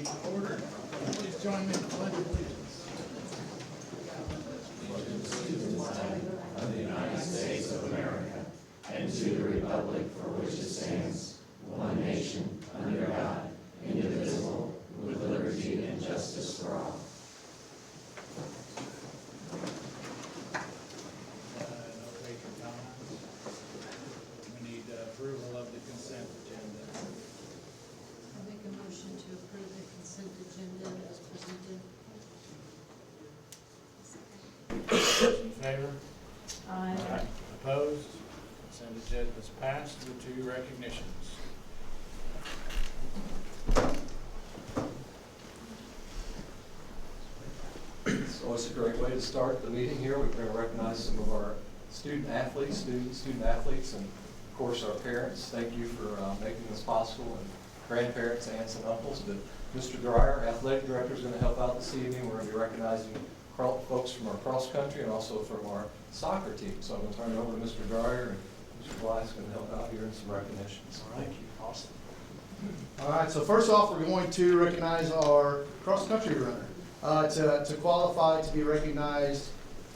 meeting to order. Please join me in the pledge of allegiance. No patron comments. We need approval of the consent agenda. I make a motion to approve the consent agenda as presented. Those in favor? Aye. Opposed? Consent agenda is passed with two recognitions. So it's a great way to start the meeting here. We're going to recognize some of our student athletes, and of course our parents. Thank you for making this possible, and grandparents, aunts and uncles. But Mr. Dreyer, athletic director, is going to help out this evening. We're going to be recognizing folks from our cross country and also from our soccer team. So I'm going to turn it over to Mr. Dreyer, and Mr. Blythe is going to help out here in some recognitions. All right, awesome. All right, so first off, we're going to recognize our cross-country runner. To qualify to be recognized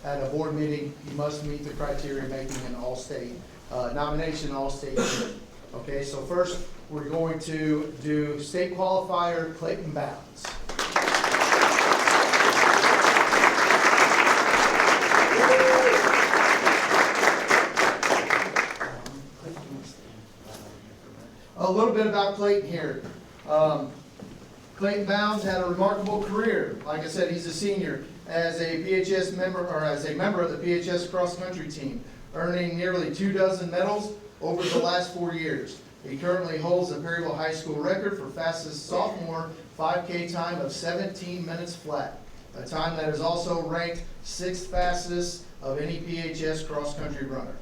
at a board meeting, you must meet the criteria making an all-state nomination, all-state team. Okay, so first, we're going to do state qualifier Clayton Bounds. A little bit about Clayton here. Clayton Bounds had a remarkable career. Like I said, he's a senior as a PHS member, or as a member of the PHS cross-country team, earning nearly 24 medals over the last 4 years. He currently holds the Perryville High School record for fastest sophomore 5K time of 17 minutes flat, a time that is also ranked 6th fastest of any PHS cross-country runner.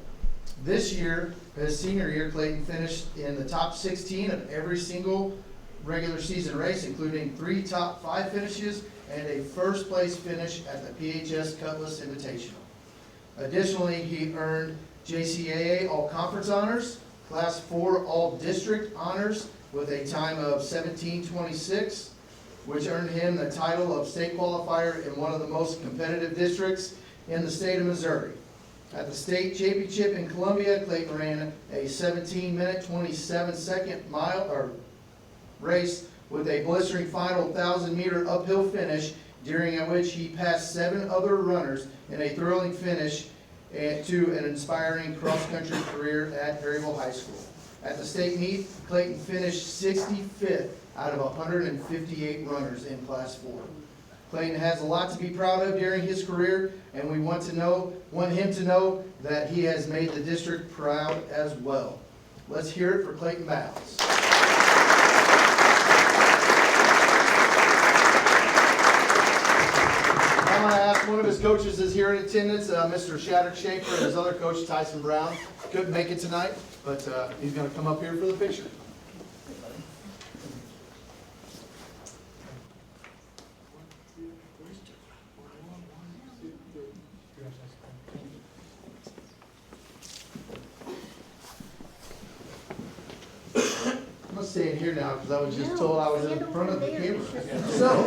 This year, his senior year, Clayton finished in the top 16 of every single regular season race, including 3 top 5 finishes and a first place finish at the PHS Cutlass Invitational. Additionally, he earned JCAA All Conference Honors, Class 4 All District Honors with a time of 17:26, which earned him the title of state qualifier in one of the most competitive districts in the state of Missouri. At the state championship in Columbia, Clayton ran a 17-minute, 27-second race with a blistering final 1,000-meter uphill finish, during which he passed 7 other runners in a thrilling finish to an inspiring cross-country career at Perryville High School. At the state meet, Clayton finished 65th out of 158 runners in Class 4. Clayton has a lot to be proud of during his career, and we want him to know that he has made the district proud as well. Let's hear it for Clayton Bounds. I'm going to ask one of his coaches is here in attendance, Mr. Shattuck Schaefer, and his other coach, Tyson Brown. Couldn't make it tonight, but he's going to come up here for the picture. I'm going to stay in here now because I was just told I was in front of the camera. So,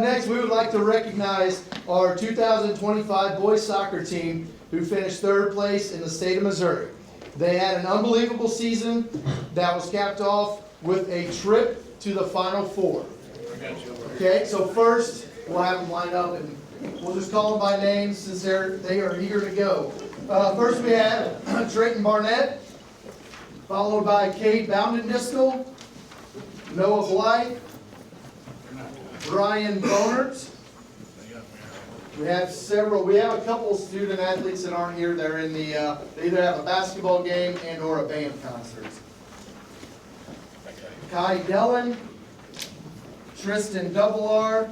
next we would like to recognize our 2025 boys soccer team who finished 3rd place in the state of Missouri. They had an unbelievable season that was capped off with a trip to the Final Four. Okay, so first we'll have them lined up and we'll just call them by name since they are eager to go. First we have Trayton Barnett, followed by Cade Boundendistel, Noah Blythe, Brian Bonert. We have a couple student athletes that aren't here. They're in they either have a basketball game and or a band concert. Kai Dellen, Tristan Doublear,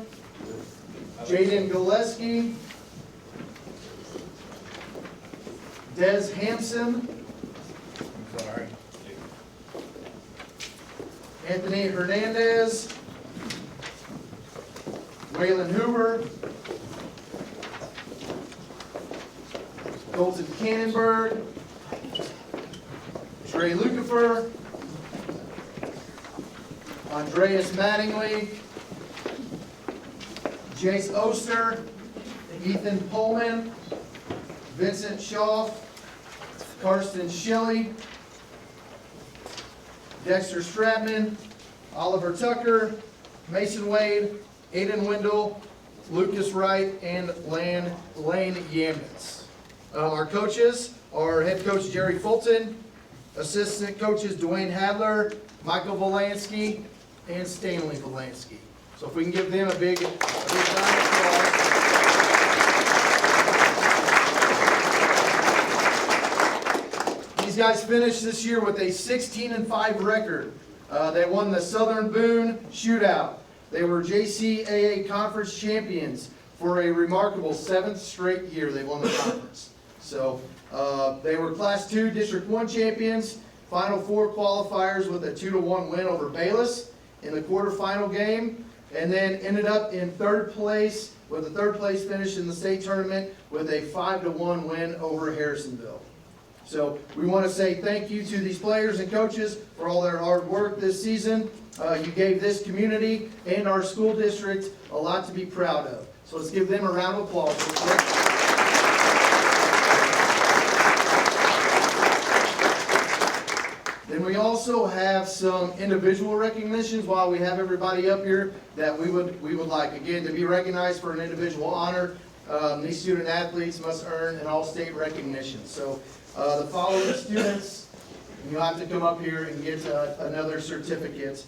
Jaden Gillespie, Des Hampson, Anthony Hernandez, Waylon Hoover, Colton Cannonberg, Trey Lucifer, Andreas Mattingly, Jace Oster, Ethan Pullman, Vincent Shaw, Karsten Schilly, Dexter Stratman, Oliver Tucker, Mason Wade, Aiden Wendell, Lucas Wright, and Lane Yamnitz. Our coaches are head coach Jerry Fulton, assistant coaches Dwayne Hadler, Michael Volansky, and Stanley Volansky. So if we can give them a big round of applause. These guys finished this year with a 16-5 record. They won the Southern Boone Shootout. They were JCAA Conference champions for a remarkable 7th straight year they won the conference. So they were Class 2 District 1 champions, Final Four qualifiers with a 2-1 win over Bayless in the quarterfinal game, and then ended up in 3rd place with a 3rd place finish in the state tournament with a 5-1 win over Harrisonville. So we want to say thank you to these players and coaches for all their hard work this season. You gave this community and our school district a lot to be proud of. So let's give them a round of applause. Then we also have some individual recognitions while we have everybody up here that we would like, again, to be recognized for an individual honor. These student athletes must earn an all-state recognition. So the following students, you'll have to come up here and get another certificate.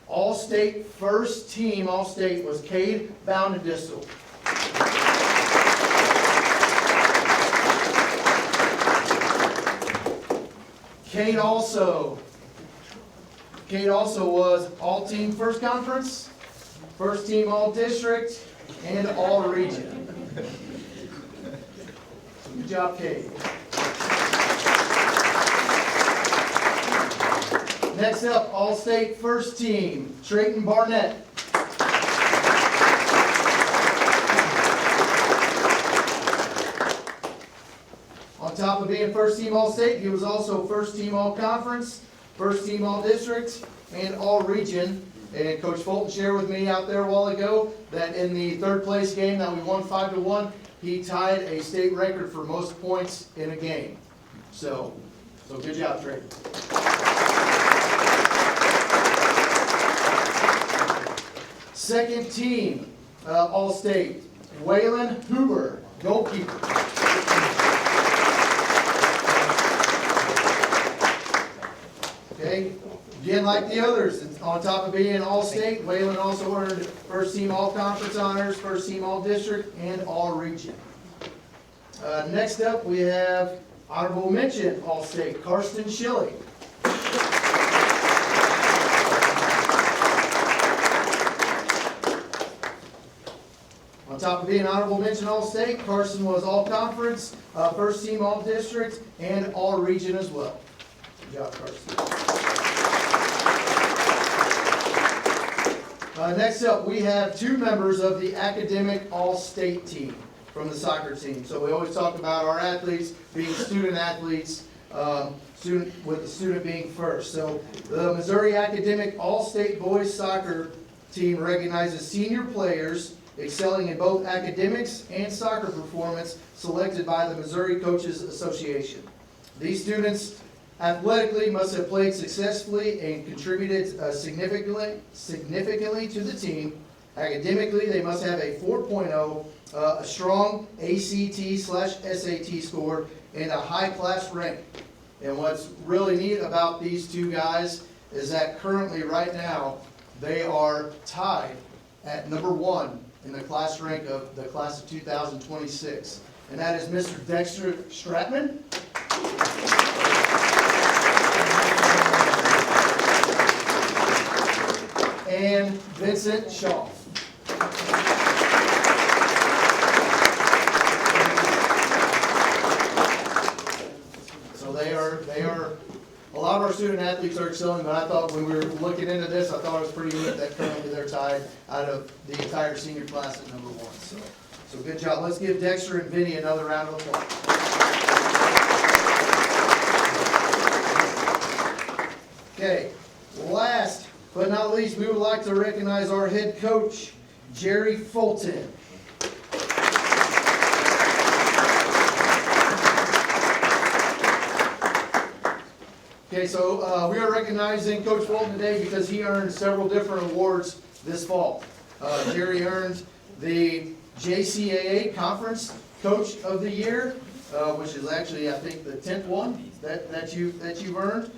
All-state first team, all-state was Cade Boundedistel. Cade also was all-team first conference, first team all-district, and all-region. Good job, Cade. Next up, all-state first team, Trayton Barnett. On top of being first team all-state, he was also first team all-conference, first team all-district, and all-region. And Coach Fulton shared with me out there a while ago that in the 3rd place game that we won 5-1, he tied a state record for most points in a game. So good job, Trayton. Second team, all-state, Waylon Huber, goalkeeper. Okay, again, like the others, on top of being all-state, Waylon also earned first team all-conference honors, first team all-district, and all-region. Next up, we have honorable mention all-state, Karsten Schilly. On top of being honorable mention all-state, Carson was all-conference, first team all-district, and all-region as well. Good job, Carson. Next up, we have 2 members of the academic all-state team from the soccer team. So we always talk about our athletes being student athletes, with the student being first. So the Missouri Academic All-State Boys Soccer Team recognizes senior players excelling in both academics and soccer performance selected by the Missouri Coaches Association. These students athletically must have played successfully and contributed significantly to the team. Academically, they must have a 4.0, a strong ACT/SAT score, and a high-class rank. And what's really neat about these 2 guys is that currently, right now, they are tied at number 1 in the class rank of the class of 2026. And that is Mr. Dexter Stratman. And Vincent Shaw. So they are, a lot of our student athletes are excelling, but I thought when we were looking into this, I thought it was pretty neat that currently they're tied out of the entire senior class at number 1. So good job. Let's give Dexter and Vinny another round of applause. Okay, last but not least, we would like to recognize our head coach, Jerry Fulton. Okay, so we are recognizing Coach Fulton today because he earned several different awards this fall. Jerry earned the JCAA Conference Coach of the Year, which is actually, I think, the 10th one that you've earned.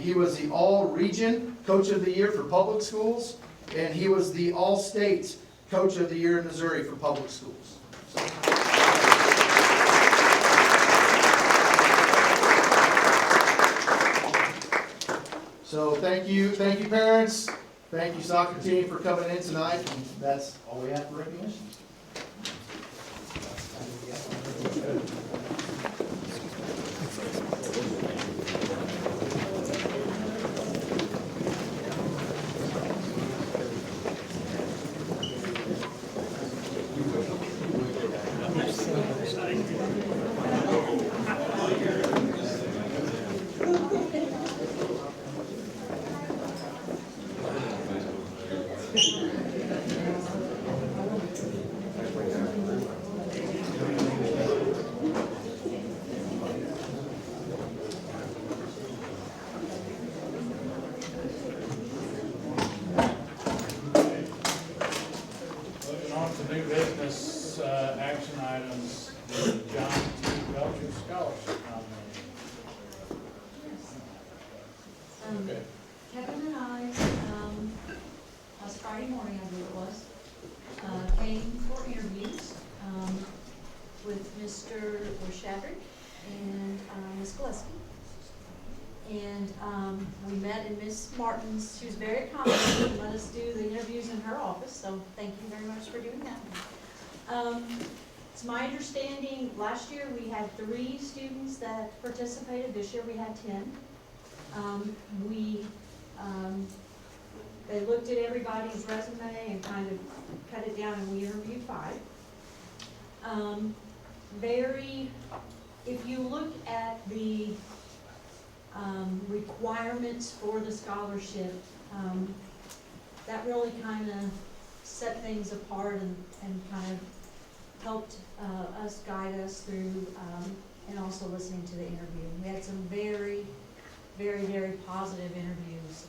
He was the All-Region Coach of the Year for public schools, and he was the All-State Coach of the Year in Missouri for public schools. So thank you parents, thank you soccer team for coming in tonight, and that's all we have for recognition. Moving on to new business, action items, the John T. Belcher Scholarship nomination. Okay. Kevin and I, last Friday morning, I believe it was, came for interviews, with Mr. Shadrick and, Ms. Gillespie. And, we met in Ms. Martin's, she was very accommodating and let us do the interviews in her office, so thank you very much for doing that. It's my understanding, last year we had 3 students that participated, this year we had 10. They looked at everybody's resume and kind of cut it down, and we interviewed 5. If you look at the requirements for the scholarship, that really kind of set things apart and kind of helped us guide us through, and also listening to the interview. We had some very, very, very positive interviews.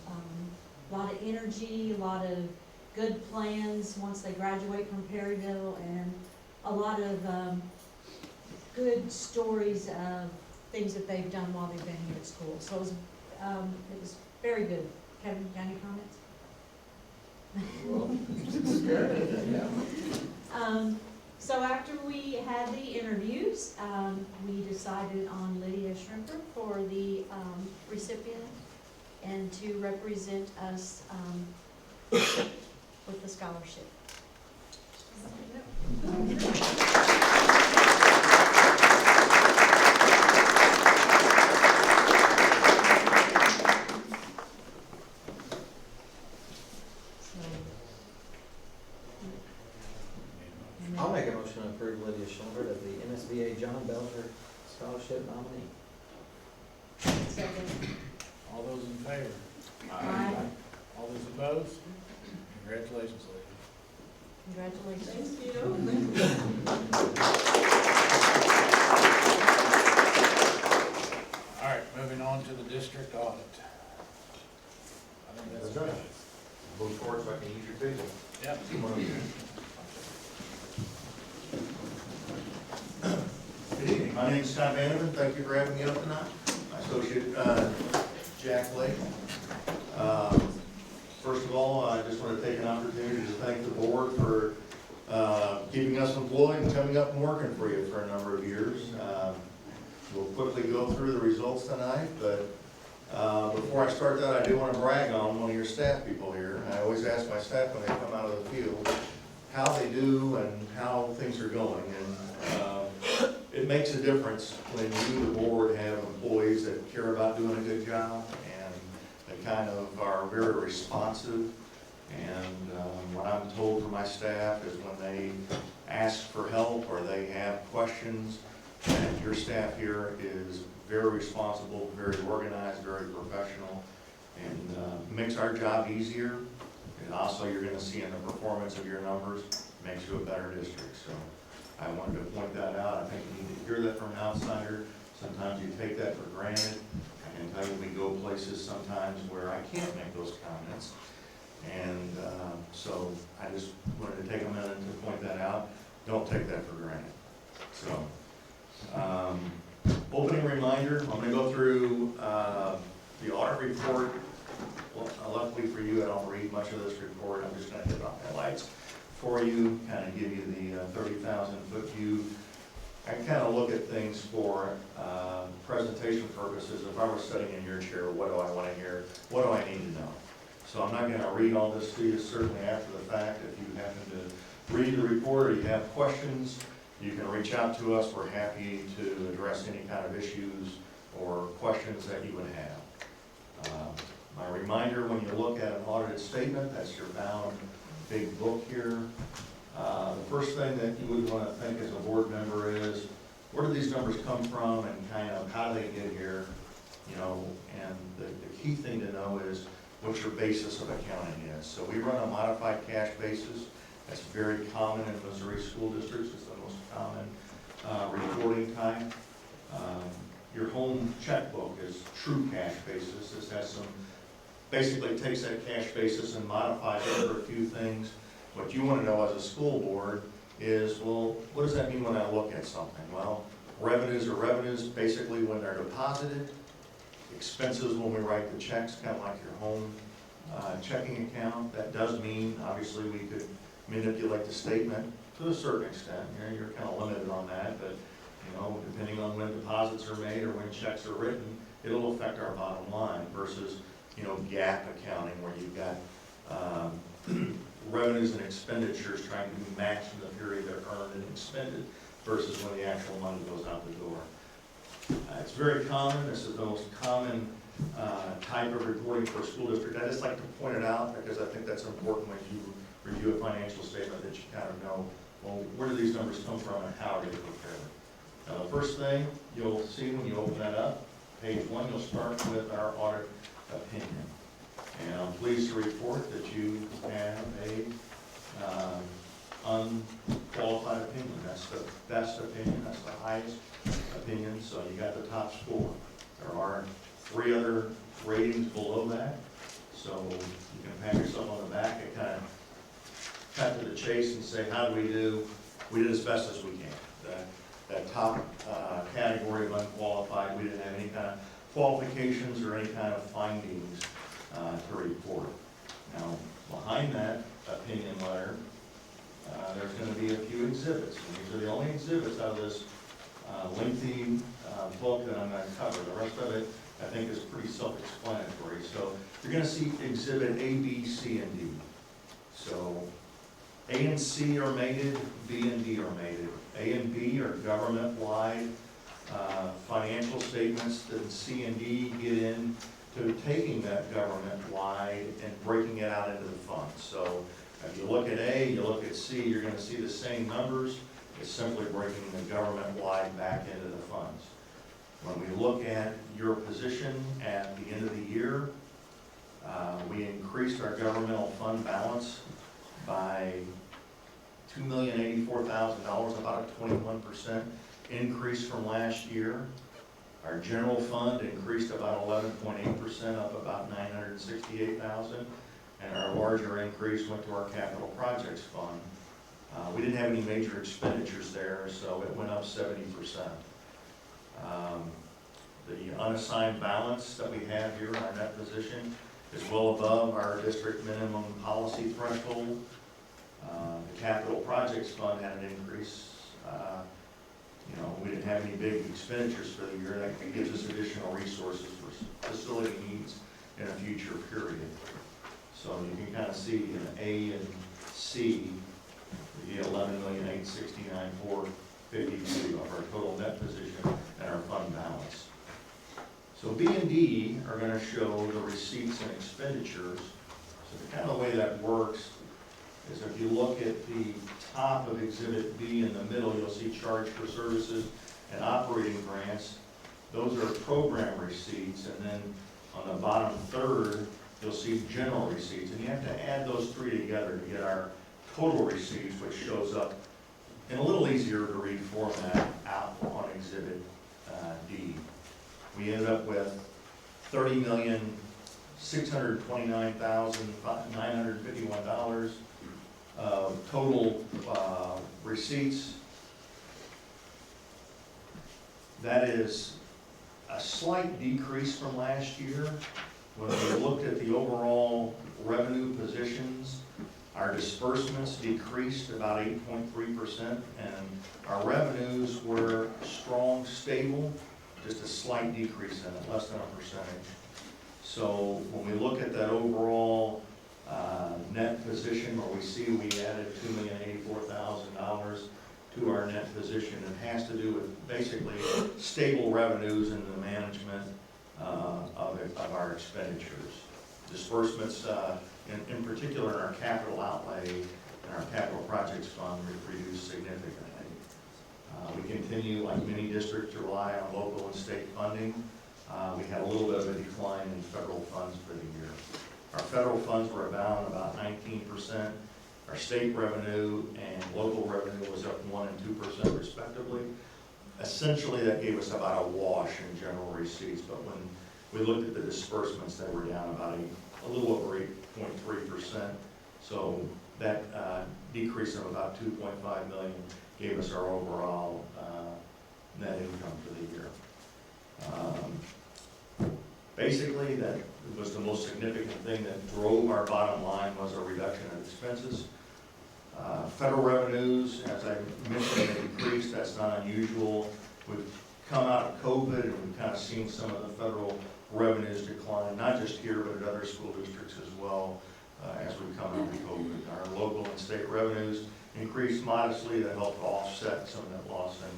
A lot of energy, a lot of good plans once they graduate from Perryville, and a lot of good stories of things that they've done while they've been here at school. So it was very good. Kevin, got any comments? So after we had the interviews, we decided on Lydia Shrimper for the recipient and to represent us with the scholarship. I'll make a motion to approve Lydia Schulbert as the MSBA John Belcher Scholarship nominee. Second. All those in favor? Aye. All those opposed? Congratulations, lady. Congratulations. All right, moving on to the district audit. I think that's That's right. Move forward so I can use your table. Yep. Good evening, my name is Scott Vanderman, thank you for having me up tonight. My associate, Jack Blake. First of all, I just want to take an opportunity to thank the board for keeping us employed and coming up and working for you for a number of years. We'll quickly go through the results tonight, but before I start that, I do want to brag on one of your staff people here. I always ask my staff when they come out of the field how they do and how things are going. And it makes a difference when you, the board, have employees that care about doing a good job and that kind of are very responsive. And what I'm told from my staff is when they ask for help or they have questions, and your staff here is very responsible, very organized, very professional. and makes our job easier. And also, you're gonna see in the performance of your numbers, makes you a better district. So I wanted to point that out. I think you need to hear that from an outsider. Sometimes you take that for granted. I can tell you, we go places sometimes where I can't make those comments. And so I just wanted to take a minute to point that out. Don't take that for granted. So, opening reminder, I'm gonna go through the audit report. Well, luckily for you, I don't read much of this report. I'm just gonna hit on highlights for you, kind of give you the 30,000-foot view. I kind of look at things for presentation purposes. If I were sitting in your chair, what do I want to hear? What do I need to know? So I'm not going to read all this to you, certainly after the fact. If you happen to read the report or you have questions, you can reach out to us. We're happy to address any kind of issues or questions that you would have. My reminder, when you look at an audited statement, that's your bound big book here. The first thing that you would want to think as a board member is, where do these numbers come from and kind of how do they get here? You know, and the key thing to know is what your basis of accounting is. So we run a modified cash basis. That's very common in Missouri school districts. It's the most common reporting type. Your home checkbook is true cash basis. This has some, basically takes that cash basis and modifies it for a few things. What you want to know as a school board is, well, what does that mean when I look at something? Well, revenues are revenues basically when they're deposited. Expenses when we write the checks, kind of like your home checking account. That does mean, obviously, we could manipulate the statement to a certain extent. You know, you're kind of limited on that, but you know, depending on when deposits are made or when checks are written, it'll affect our bottom line versus, you know, GAAP accounting where you've got revenues and expenditures trying to match in the period they're earned and expended versus when the actual money goes out the door. It's very common. This is the most common type of reporting for a school district. I just like to point it out because I think that's important when you review a financial statement that you kind of know, well, where do these numbers come from and how are they prepared? Now, the first thing you'll see when you open that up, page 1, you'll start with our audit opinion. And I'm pleased to report that you have a unqualified opinion. That's the best opinion, that's the highest opinion, so you got the top score. There are 3 other ratings below that, so you can pat yourself on the back and kind of cut to the chase and say, how do we do? We did as best as we can. That top category of unqualified, we didn't have any kind of qualifications or any kind of findings to report. Now, behind that opinion letter, there's going to be a few exhibits. And these are the only exhibits out of this lengthy book that I'm going to cover. The rest of it, I think, is pretty self-explanatory. So you're going to see exhibit A, B, C, and D. So A and C are mated, B and D are mated. A and B are government-wide financial statements, then C and D get in to taking that government-wide and breaking it out into the funds. So if you look at A, you look at C, you're going to see the same numbers. It's simply breaking the government-wide back into the funds. When we look at your position at the end of the year, we increased our governmental fund balance by $2,084,000, about a 21% increase from last year. Our general fund increased about 11.8%, up about $968,000, and our larger increase went to our capital projects fund. We didn't have any major expenditures there, so it went up 70%. The unassigned balance that we have here in our net position is well above our district minimum policy threshold. The capital projects fund had an increase. You know, we didn't have any big expenditures for the year. That gives us additional resources for facility needs in a future period. So you can kind of see in A and C, the $11,869,452 of our total net position and our fund balance. So B and D are going to show the receipts and expenditures. So the kind of way that works is if you look at the top of Exhibit B in the middle, you'll see charge for services and operating grants. Those are program receipts, and then On the bottom third, you'll see general receipts, and you have to add those three together to get our total receipts, which shows up in a little easier to read format out on Exhibit D. We ended up with $30,629,951 of total receipts. That is a slight decrease from last year. When we looked at the overall revenue positions, our disbursements decreased about 8.3%, and our revenues were strong, stable, just a slight decrease in it, less than a percentage. So when we look at that overall net position, where we see we added $2,084,000 to our net position, it has to do with basically stable revenues in the management of our expenditures. Disbursements, in particular in our capital outlay and our capital projects fund, reduced significantly. We continue, like many districts, to rely on local and state funding. We had a little bit of a decline in federal funds for the year. Our federal funds were down about 19%. Our state revenue and local revenue was up 1% and 2% respectively. Essentially, that gave us about a wash in general receipts, but when we looked at the disbursements, they were down about a little over 8.3%. So that decrease of about $2.5 million gave us our overall net income for the year. Basically, that was the most significant thing that drove our bottom line, was a reduction in expenses. Federal revenues, as I mentioned, they decreased. That's not unusual. We've come out of COVID and we've kind of seen some of the federal revenues decline, not just here, but at other school districts as well, as we come out of COVID. Our local and state revenues increased modestly to help offset some of that loss in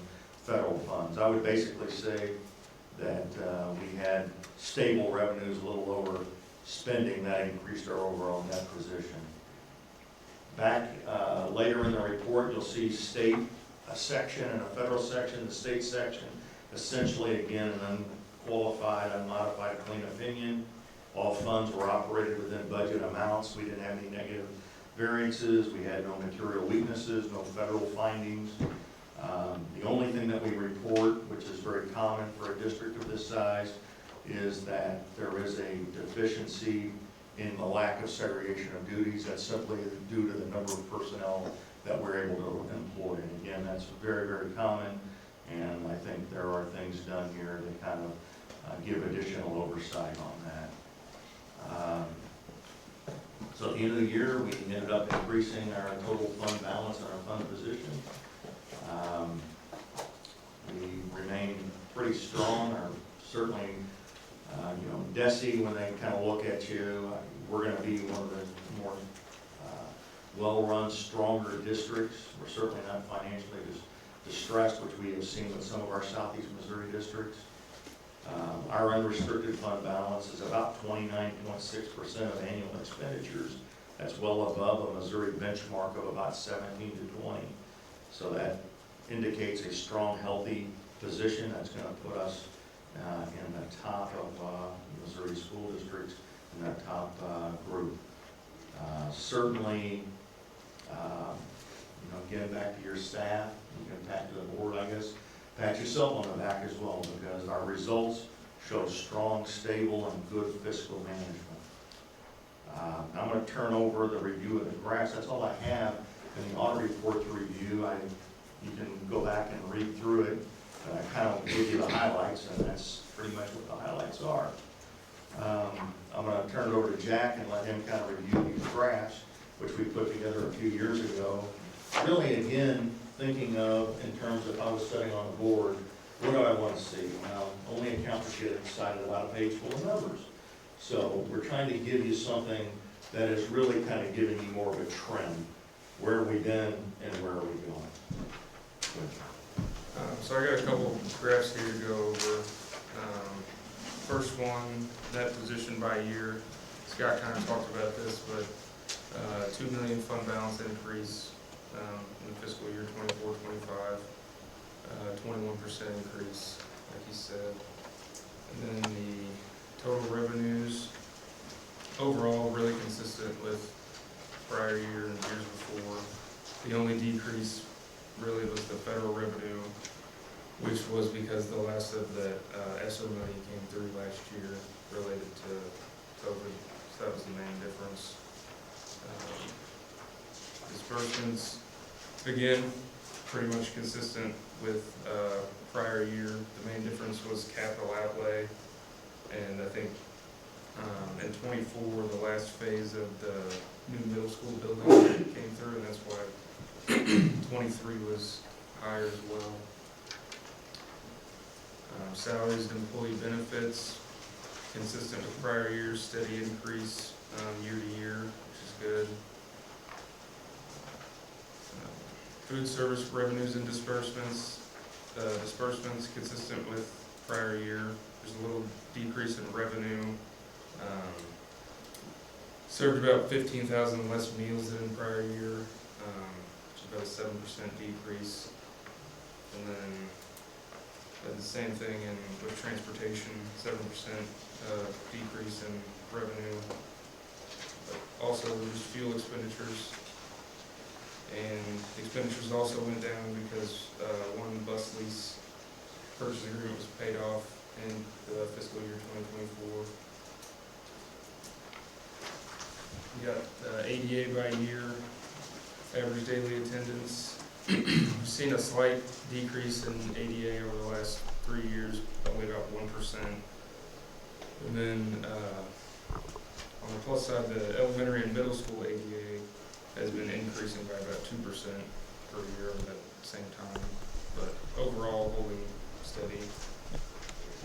federal funds. I would basically say that we had stable revenues, a little lower spending. That increased our overall net position. Back later in the report, you'll see state section and a federal section. The state section, essentially, again, an unqualified, unmodified, clean opinion. All funds were operated within budget amounts. We didn't have any negative variances. We had no material weaknesses, no federal findings. The only thing that we report, which is very common for a district of this size, is that there is a deficiency in the lack of segregation of duties. That's simply due to the number of personnel that we're able to employ. And again, that's very, very common, and I think there are things done here that kind of give additional oversight on that. So at the end of the year, we ended up increasing our total fund balance and our fund position. We remain pretty strong, or certainly, DESE, when they kind of look at you, we're going to be one of the more well-run, stronger districts. We're certainly not financially distressed, which we have seen with some of our Southeast Missouri districts. Our unrestricted fund balance is about 29.6% of annual expenditures. That's well above a Missouri benchmark of about 17 to 20. So that indicates a strong, healthy position that's going to put us in the top of Missouri school districts, in that top group. Certainly, getting back to your staff, you can pat to the board, I guess, pat yourself on the back as well, because our results show strong, stable, and good fiscal management. I'm going to turn over the review of the graphs. That's all I have in the audit report to review. You can go back and read through it, but I kind of give you the highlights, and that's pretty much what the highlights are. I'm going to turn it over to Jack and let him kind of review these graphs, which we put together a few years ago. Really, again, thinking of, in terms of I was sitting on the board, what do I want to see? Well, only accountants get excited about a page full of numbers. So we're trying to give you something that is really kind of giving you more of a trend. Where have we been and where are we going? So I got a couple graphs here to go over. First one, net position by year. Scott kind of talked about this, but $2 million fund balance increase in fiscal year 24-25, 21% increase, like he said. And then the total revenues, overall really consistent with prior year and years before. The only decrease really was the federal revenue, which was because the last of the ESSER money came through last year related to COVID. So that was the main difference. Disbursements, again, pretty much consistent with prior year. The main difference was capital outlay, and I think in '24, the last phase of the new middle school building came through, and that's why '23 was higher as well. Salaries and employee benefits, consistent with prior years, steady increase year to year, which is good. Food service revenues and disbursements, consistent with prior year. There's a little decrease in revenue. Served about 15,000 less meals than in prior year, which is about a 7% decrease. And then the same thing with transportation, 7% decrease in revenue. But also reduced fuel expenditures. And expenditures also went down because one bus lease purchase agreement was paid off in the fiscal year 2024. We got ADA by year, average daily attendance. We've seen a slight decrease in ADA over the last 3 years, only about 1%. And then on the plus side, the elementary and middle school ADA has been increasing by about 2% per year over that same time, but overall holding steady.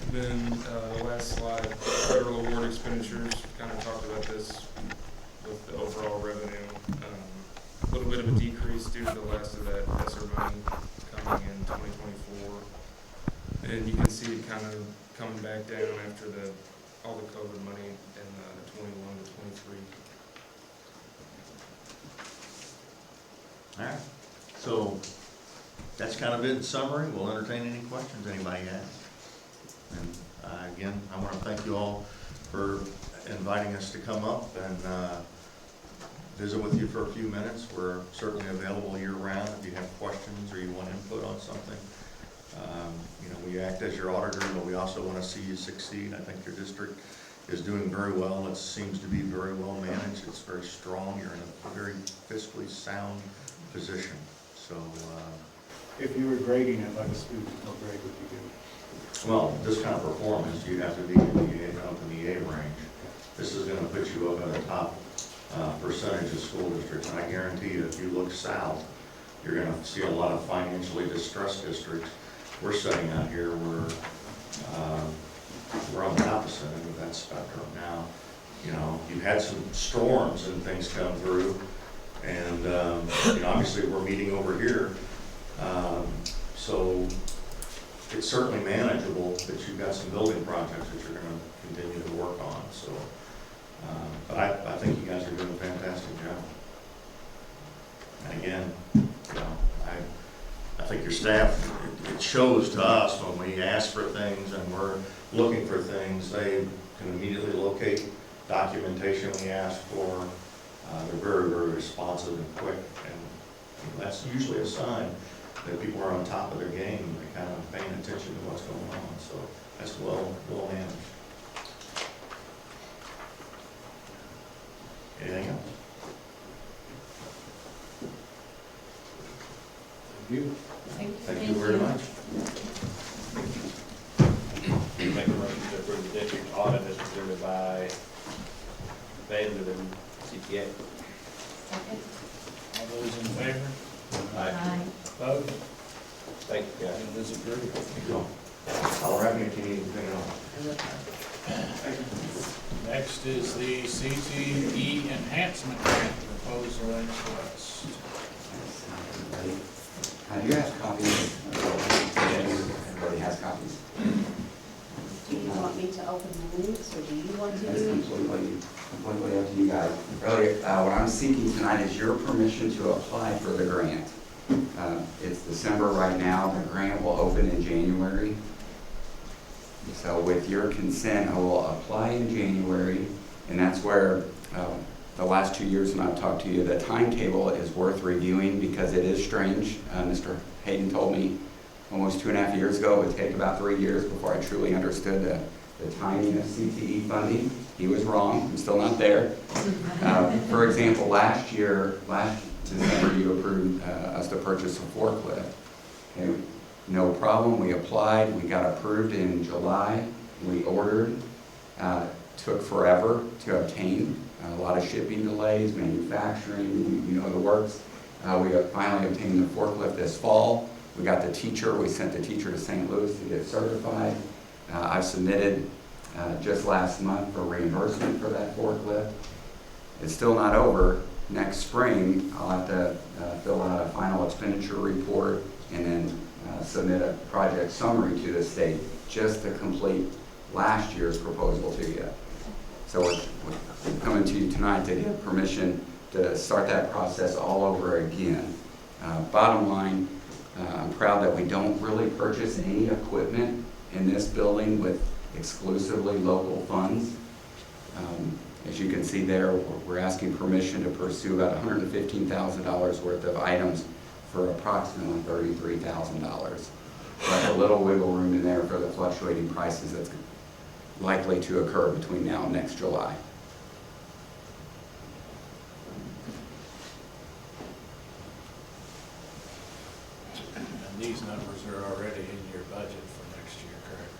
And then the last slide, federal award expenditures, kind of talked about this with the overall revenue. A little bit of a decrease due to the last of that ESSER money coming in 2024. And you can see it kind of coming back down after all the COVID money in 21 to 23. All right, so that's kind of it in summary. We'll entertain any questions anybody has. And again, I want to thank you all for inviting us to come up and visit with you for a few minutes. We're certainly available year-round if you have questions or you want input on something. We act as your auditor, but we also want to see you succeed. I think your district is doing very well. It seems to be very well managed. It's very strong. You're in a very fiscally sound position. So, If you were grading it like a student, what grade would you give? well, this kind of performance, you have to be in the A range. This is going to put you up at the top percentage of school districts. And I guarantee you, if you look south, you're going to see a lot of financially distressed districts. We're sitting out here, we're on the opposite end of that spectrum now. You've had some storms and things come through, and obviously we're meeting over here, so it's certainly manageable, but you've got some building projects that you're going to continue to work on. So, but I think you guys are doing a fantastic job. And again, I think your staff, it shows to us when we ask for things and we're looking for things, they can immediately locate documentation we ask for. They're very, very responsive and quick, and that's usually a sign that people are on top of their game. They're kind of paying attention to what's going on, so that's well managed. Anything else? Thank you. Thank you very much. Make a motion to approve the district audit as presented by Vanderlyn CPA. Second. All those in favor? Aye. Opposed? Thank you, guys. Disagree? I'll wrap you if you need anything else. Next is the CTE enhancement grant proposal and request. Do you have copies? Everybody has copies. Do you want me to open the links, or do you want to It's do it? completely up to you guys. Really, what I'm seeking tonight is your permission to apply for the grant. It's December right now. The grant will open in January. So with your consent, I will apply in January, and that's where the last 2 years when I've talked to you, the timetable is worth reviewing because it is strange. Mr. Hayden told me almost 2.5 years ago it would take about 3 years before I truly understood the timing of CTE funding. He was wrong. I'm still not there. For example, last December, you approved us to purchase a forklift. Okay, no problem. We applied. We got approved in July. We ordered. Took forever to obtain. A lot of shipping delays, manufacturing, you know the works. We finally obtained the forklift this fall. We got the teacher. We sent the teacher to St. Louis to get certified. I submitted just last month for reimbursement for that forklift. It's still not over. Next spring, I'll have to fill out a final expenditure report and then submit a project summary to the state just to complete last year's proposal to you. So we're coming to you tonight to get permission to start that process all over again. Bottom line, I'm proud that we don't really purchase any equipment in this building with exclusively local funds. As you can see there, we're asking permission to pursue about $115,000 worth of items for approximately $33,000. But a little wiggle room in there for the fluctuating prices that's likely to occur between now and next July. And these numbers are already in your budget for next year, correct?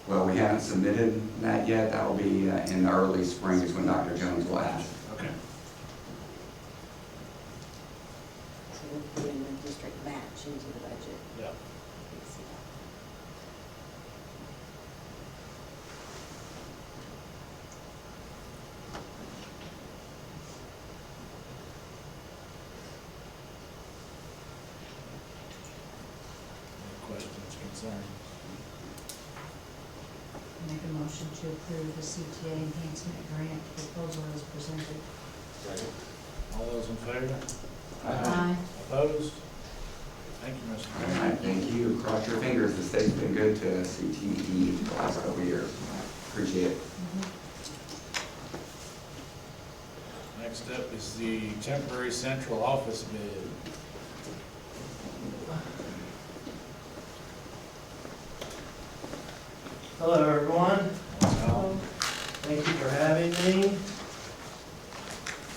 Well, we haven't submitted that yet. That will be in the early spring is when Dr. Jones will ask. Okay. So we're putting the district match into the budget. Yeah. Any questions, concerns? Make a motion to approve the CTA enhancement grant proposal as presented. All those in favor? Aye. Opposed? Thank you, Mr. All Mayor. right, thank you. Cross your fingers. The state's been good to CTE the last couple of years. Appreciate it. Next up is the temporary central office bid. Hello, everyone. Well, Thank you for having me.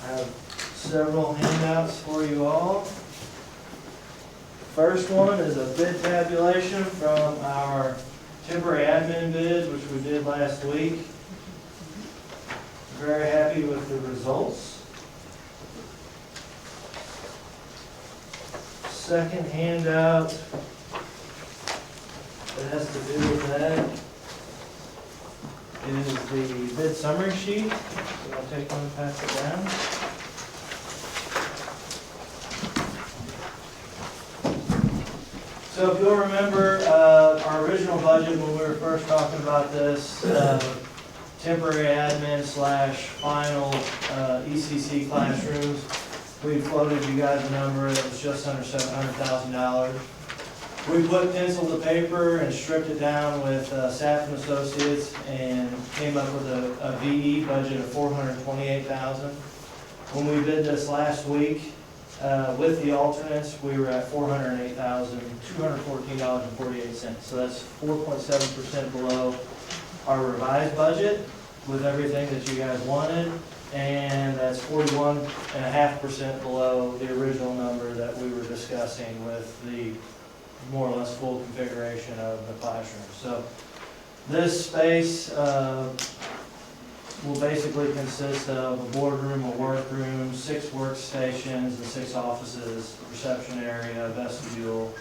I have several handouts for you all. First one is a bid tabulation from our temporary admin bid, which we did last week. Very happy with the results. Second handout that has to do with that is the bid summary sheet. So I'll take one and pass it down. So if you'll remember, our original budget when we were first talking about this, temporary admin / final ECC classrooms, we floated you guys a number that was just under $700,000. We put pencil to paper and stripped it down with Sapp and Associates and came up with a VE budget of $428,000. When we bid this last week, with the alternates, we were at $408,214.48. So that's 4.7% below our revised budget with everything that you guys wanted. And that's 41.5% below the original number that we were discussing with the more or less full configuration of the classroom. So this space will basically consist of a boardroom, a workroom, 6 workstations, and 6 offices, reception area, vestibule,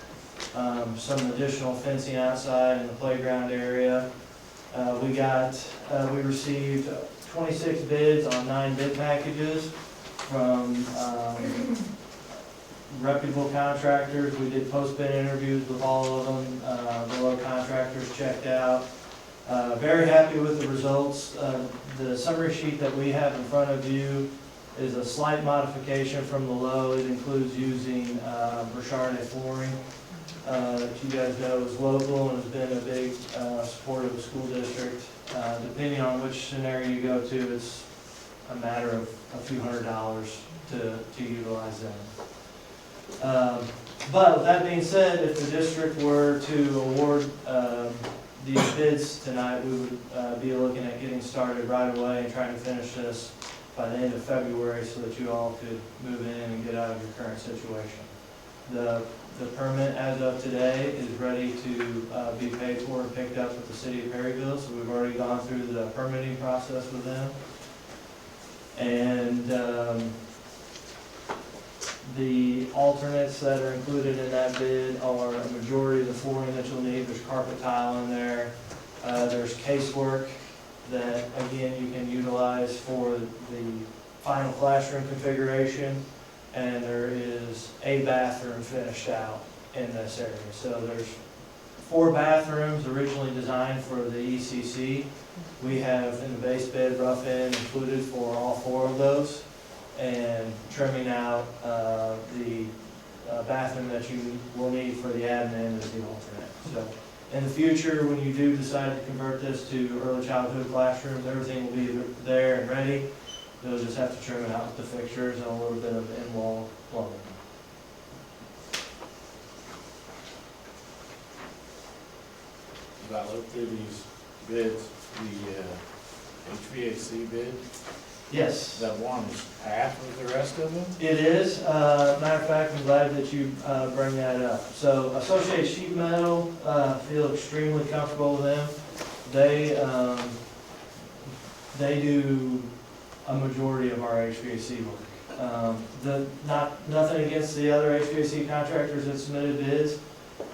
some additional fencing outside in the playground area. We received 26 bids on 9 bid packages from reputable contractors. We did post-bid interviews with all of them. Below contractors checked out. Very happy with the results. The summary sheet that we have in front of you is a slight modification from the low. It includes using Burchardais flooring that you guys know is local and has been a big supporter of the school district. Depending on which scenario you go to, it's a matter of a few $100s to utilize them. But with that being said, if the district were to award these bids tonight, we would be looking at getting started right away and trying to finish this by the end of February so that you all could move in and get out of your current situation. The permit as of today is ready to be paid for and picked up with the city of Perryville, so we've already gone through the permitting process with them. And the alternates that are included in that bid are a majority of the flooring that you'll need. There's carpet tile in there. There's casework that, again, you can utilize for the final classroom configuration. And there is a bathroom finished out in this area. So there's 4 bathrooms originally designed for the ECC. We have in the base bid rough end included for all 4 of those, and trimming out the bathroom that you will need for the admin as the alternate. So in the future, when you do decide to convert this to early childhood classrooms, everything will be there and ready. You'll just have to trim it out with the fixtures and a little bit of in-wall plumbing. As I look through these bids, the HVAC bid, Yes, that one is half of the rest of them? it is. Matter of fact, I'm glad that you bring that up. So Associated Sheet Metal, feel extremely comfortable with them. They do a majority of our HVAC work. Nothing against the other HVAC contractors that submitted bids.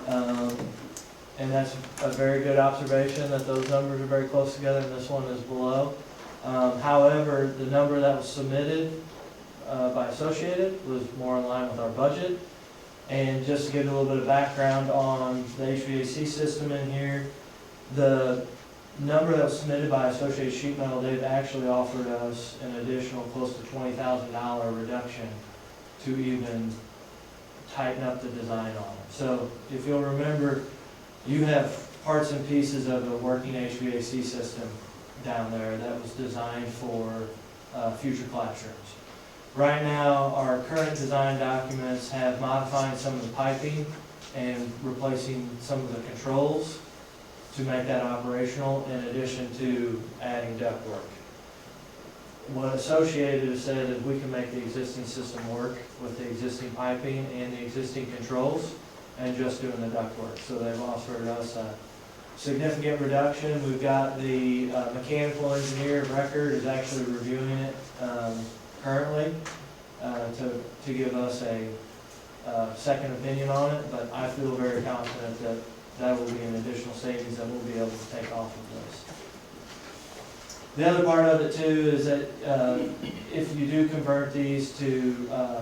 And that's a very good observation that those numbers are very close together and this one is below. However, the number that was submitted by Associated was more in line with our budget. And just to give you a little bit of background on the HVAC system in here, the number that was submitted by Associated Sheet Metal, they've actually offered us an additional close to $20,000 reduction to even tighten up the design on it. So if you'll remember, you have parts and pieces of a working HVAC system down there that was designed for future classrooms. Right now, our current design documents have modified some of the piping and replacing some of the controls to make that operational, in addition to adding ductwork. What Associated has said is we can make the existing system work with the existing piping and the existing controls and just doing the ductwork. So they've offered us a significant reduction. We've got the mechanical engineer of record is actually reviewing it currently to give us a second opinion on it, but I feel very confident that that will be an additional savings that we'll be able to take off of this. The other part of it too is that if you do convert these to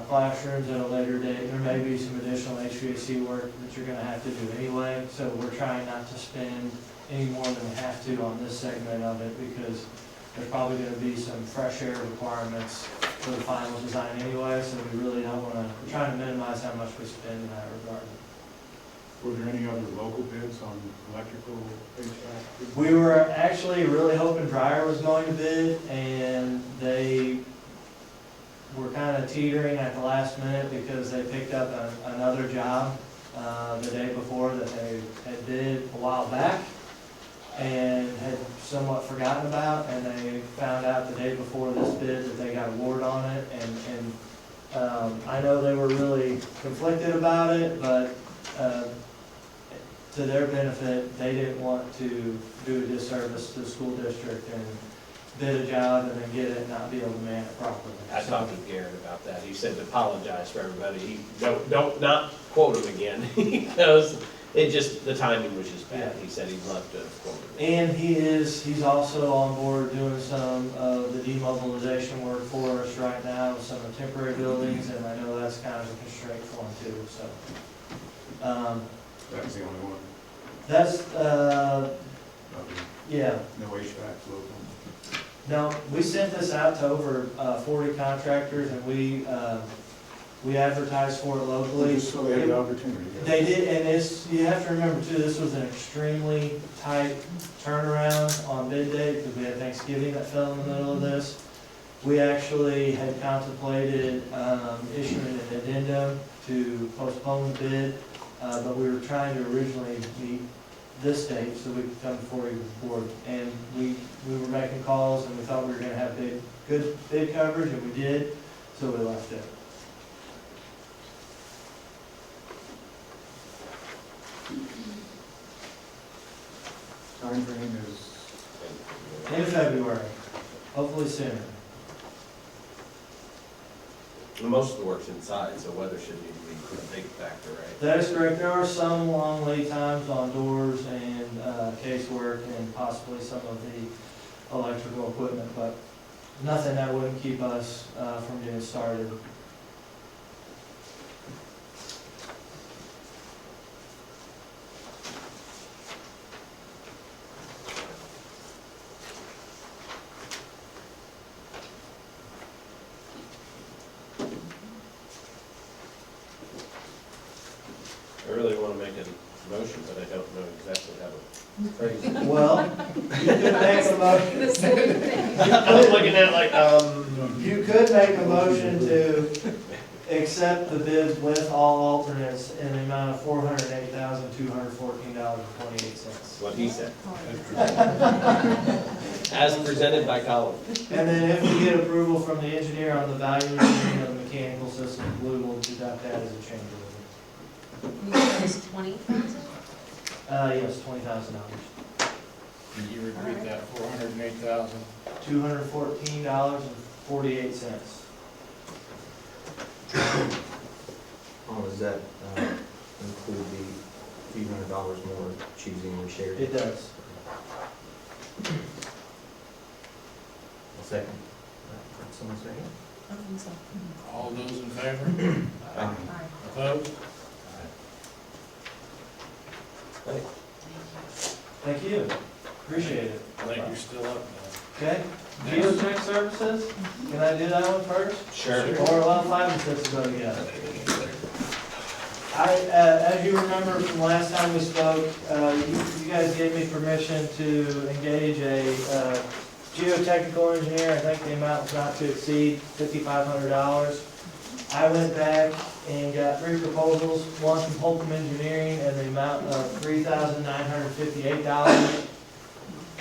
classrooms at a later date, there may be some additional HVAC work that you're going to have to do anyway. So we're trying not to spend any more than we have to on this segment of it, because there's probably going to be some fresh air requirements for the final design anyway. So we really don't want to. We're trying to minimize how much we spend in that regard. Were there any other local bids on electrical HVAC? We were actually really hoping Dryer was going to bid, and they were kind of teetering at the last minute because they picked up another job the day before that they had bid a while back and had somewhat forgotten about, and they found out the day before this bid that they got award on it, and I know they were really conflicted about it, but to their benefit, they didn't want to do a disservice to the school district and bid a job and then get it and not be able to man it properly. I talked to Garrett about that. He said to apologize for everybody. He, don't not quote him again, because it just, the timing was just bad. He said he'd love to quote him. And he's also on board doing some of the demobilization work for us right now with some of the temporary buildings, and I know that's kind of a constraint for him too, so. That was the only one? That's, yeah. No HVAC local? No, we sent this out to over 40 contractors, and we We advertised for it locally. So they had the opportunity. They did, and it's, you have to remember too, this was an extremely tight turnaround on bid date, because we had Thanksgiving that fell in the middle of this. We actually had contemplated, issuing an addendum to postpone the bid, but we were trying to originally meet this date so we could come before you with the board. And we were making calls, and we thought we were gonna have good bid coverage, and we did, so we left it. Time frame is, In February, hopefully sooner. Most of the work's inside, so weather shouldn't even be a big factor, right? That is correct. There are some long lead times on doors and casework and possibly some of the electrical equipment, but nothing that wouldn't keep us from getting started. I really want to make a motion, but I don't know exactly how to phrase it. Well, you could make a motion. I was looking at it like, You could make a motion to accept the bids with all alternates in the amount of $408,214.28. what he said. As presented by Colin. And then if we get approval from the engineer on the value engineering of the mechanical system, we will deduct that as a change order. You said it's 20,000? Yes, $20,000. you repeat that, 408,000. $214.48. Oh, does that include the few $100 more choosing we shared? It does. A second. Someone second? I think so. All those in favor? Aye. Opposed? Thank you. Appreciate it. I think you're still up Okay? Geotech services, can I do that one first? Sure. Or, well, 5 and 6 go together. As you remember from last time we spoke, you guys gave me permission to engage a geotechnical engineer. I think the amount was not to exceed $5,500. I went back and got 3 proposals, one from Holcomb Engineering in the amount of $3,958.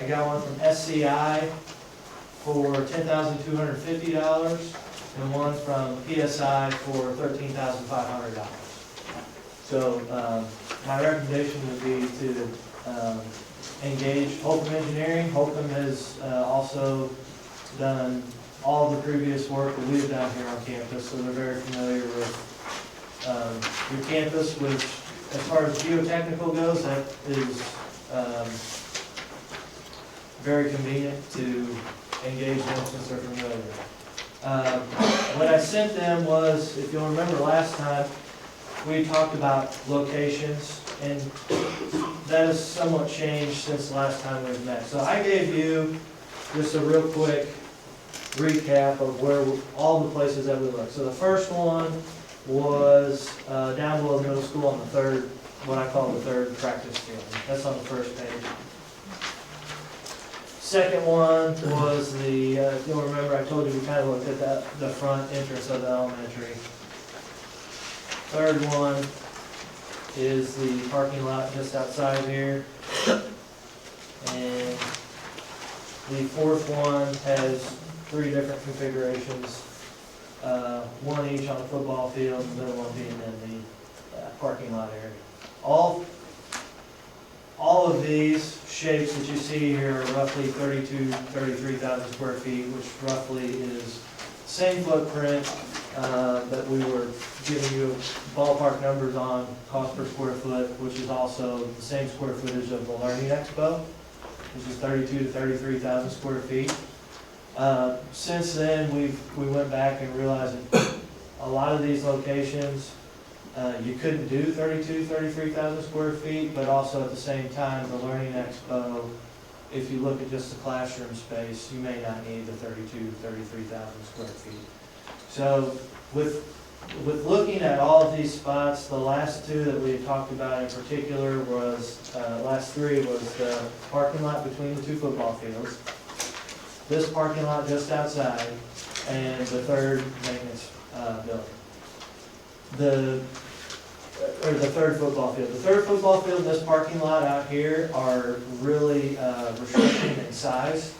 I got one from SCI for $10,250, and one from PSI for $13,500. So, my recommendation would be to, engage Holcomb Engineering. Holcomb has, also done all the previous work that we've done here on campus, so they're very familiar with, your campus, which, as far as geotechnical goes, that is, very convenient to engage them since they're familiar. What I sent them was, if you'll remember last time, we talked about locations, and that has somewhat changed since the last time we've met. So I gave you just a real quick recap of where, all the places that we looked. So the first one was down below the middle school on the third, what I call the third practice field. That's on the first page. Second one was the, if you'll remember, I told you we kind of looked at the front entrance of the elementary. Third one is the parking lot just outside here. And the fourth one has 3 different configurations, one each on the football field, and the middle one being in the parking lot area. All of these shapes that you see here are roughly 33,000 square feet, which roughly is same footprint that we were giving you ballpark numbers on cost per square foot, which is also the same square footage of the Learning Expo, which is 32,000 to 33,000 square feet. Since then, we went back and realized that a lot of these locations, you couldn't do 33,000 square feet, but also at the same time, the Learning Expo, if you look at just the classroom space, you may not need the 33,000 square feet. So with with looking at all of these spots, the last two that we had talked about in particular was, last three was the parking lot between the two football fields, this parking lot just outside, and the third maintenance, building. The third football field. The third football field and this parking lot out here are really restricting in size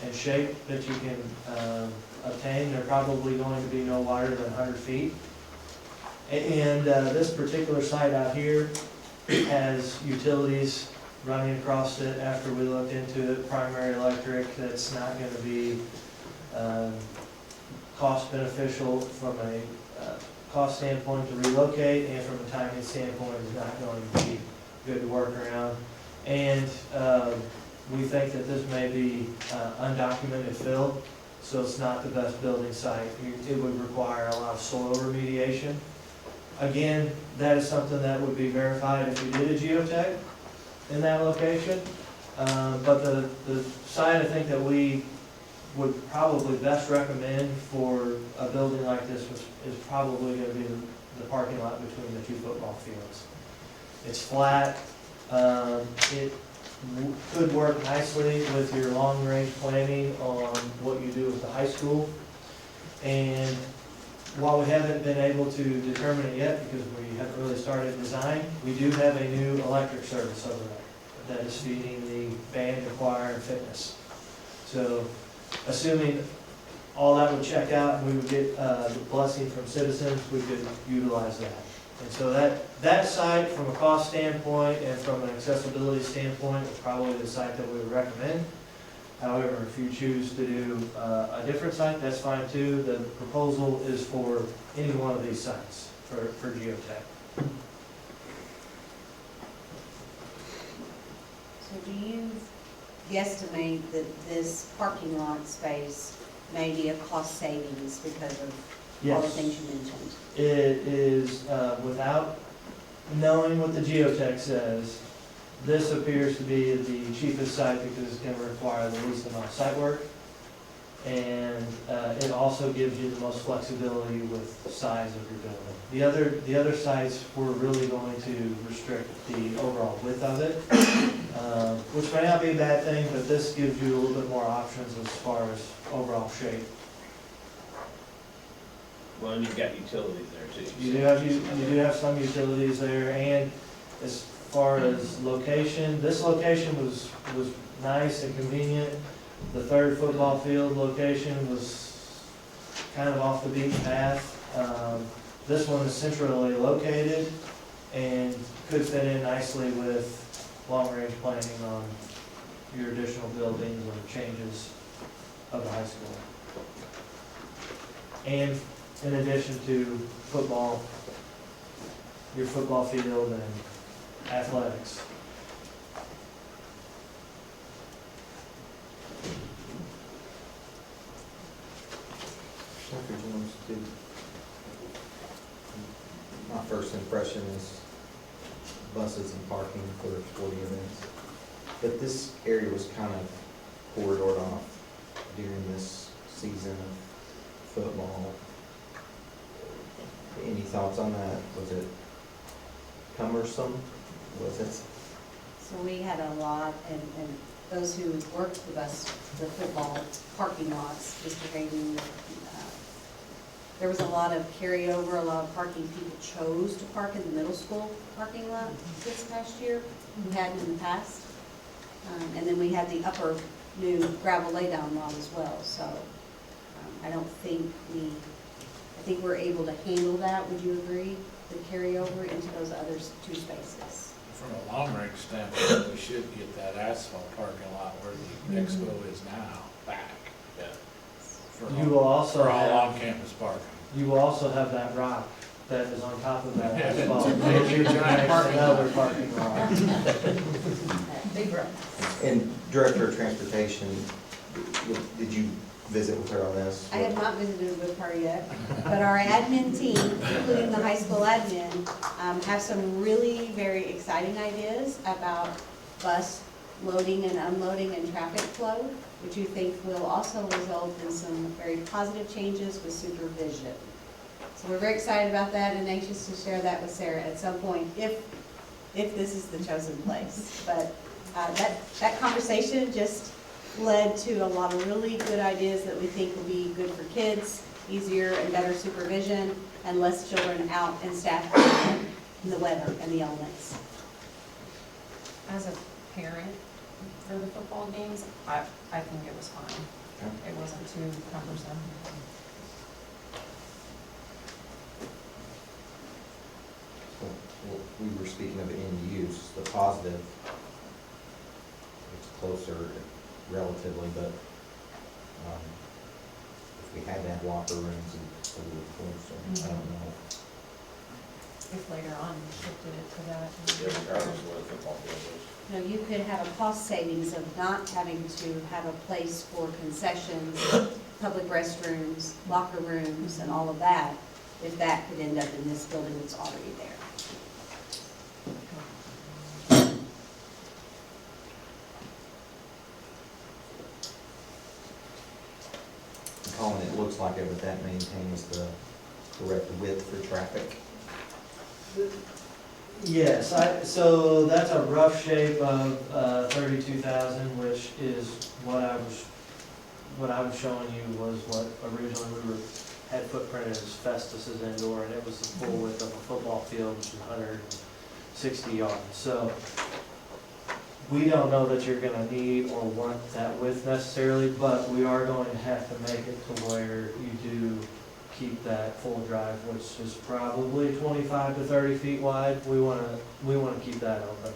and shape that you can obtain. They're probably going to be no wider than 100 feet. And this particular site out here has utilities running across it after we looked into it, primary electric, that's not going to be cost beneficial from a cost standpoint to relocate, and from a timing standpoint is not going to be good to work around. And we think that this may be undocumented fill, so it's not the best building site. It would require a lot of soil remediation. Again, that is something that would be verified if you did a geotech in that location. But the site I think that we would probably best recommend for a building like this is probably going to be the parking lot between the two football fields. It's flat. It could work nicely with your long-range planning on what you do with the high school. And while we haven't been able to determine it yet because we haven't really started design, we do have a new electric service over there that is feeding the band and choir and fitness. So assuming all that would check out and we would get the blessing from citizens, we could utilize that. And so that site, from a cost standpoint and from an accessibility standpoint, is probably the site that we would recommend. However, if you choose to do a different site, that's fine too. The proposal is for any one of these sites for geotech. So do you guesstimate that this parking lot space may be a cost savings because of all the Yes. things you mentioned? It is, without knowing what the geotech says, this appears to be the cheapest site because it's going to require the least amount of site work. And it also gives you the most flexibility with the size of your building. The other sites, we're really going to restrict the overall width of it, which may not be a bad thing, but this gives you a little bit more options as far as overall shape. Well, and you've got utilities there too. You do have some utilities there, and as far as location, this location was nice and convenient. The third football field location was kind of off the beaten path. This one is centrally located and could fit in nicely with long-range planning on your additional buildings or changes of the high school. And in addition to football, your football field and athletics. Dr. Jones, my first impression is buses and parking for sporting events. But this area was kind of corridored off during this season of football. Any thoughts on that? Was it cumbersome? Was it? So we had a lot, and those who worked with us, the football parking lots, Mr. Hayden, there was a lot of carryover, a lot of parking people chose to park in the middle school parking lot this past year, who hadn't in the past. And then we had the upper new gravel laydown lot as well, so I think we're able to handle that, would you agree? The carryover into those other two spaces. From a long-range standpoint, we should get that asphalt parking lot where the expo is now back. Yeah. You will also For all have, on-campus parking. you will also have that rock that is on top of that Yeah, asphalt. it's a big, giant parking lot. Another parking lot. Big road. And Director of Transportation, did you visit with her on this? I have not visited with her yet, but our admin team, including the high school admin, have some really very exciting ideas about bus loading and unloading and traffic flow, which we think will also result in some very positive changes with supervision. So we're very excited about that and anxious to share that with Sarah at some point, if this is the chosen place. But that conversation just led to a lot of really good ideas that we think will be good for kids, easier and better supervision, and less children out and staff in the weather and the elements. As a parent for the football games, I think it was fine. It wasn't too cumbersome. Well, we were speaking of end use, the positive, it's closer relatively, but if we had to have locker rooms, it's a little closer, I don't know. If later on you shifted it to that. Yeah, regardless of where the football field is. You know, you could have a cost savings of not having to have a place for concessions, public restrooms, locker rooms, and all of that, if that could end up in this building that's already there. Colin, it looks like it, but that maintains the correct width for traffic. Yes, so that's a rough shape of 32,000, which is what I was showing you was what originally had footprinted as Festus's indoor, and it was the full width of a football field, which is 160 yards. So we don't know that you're gonna need or want that width necessarily, but we are going to have to make it to where you do keep that full drive, which is probably 25 to 30 feet wide. We wanna keep that open.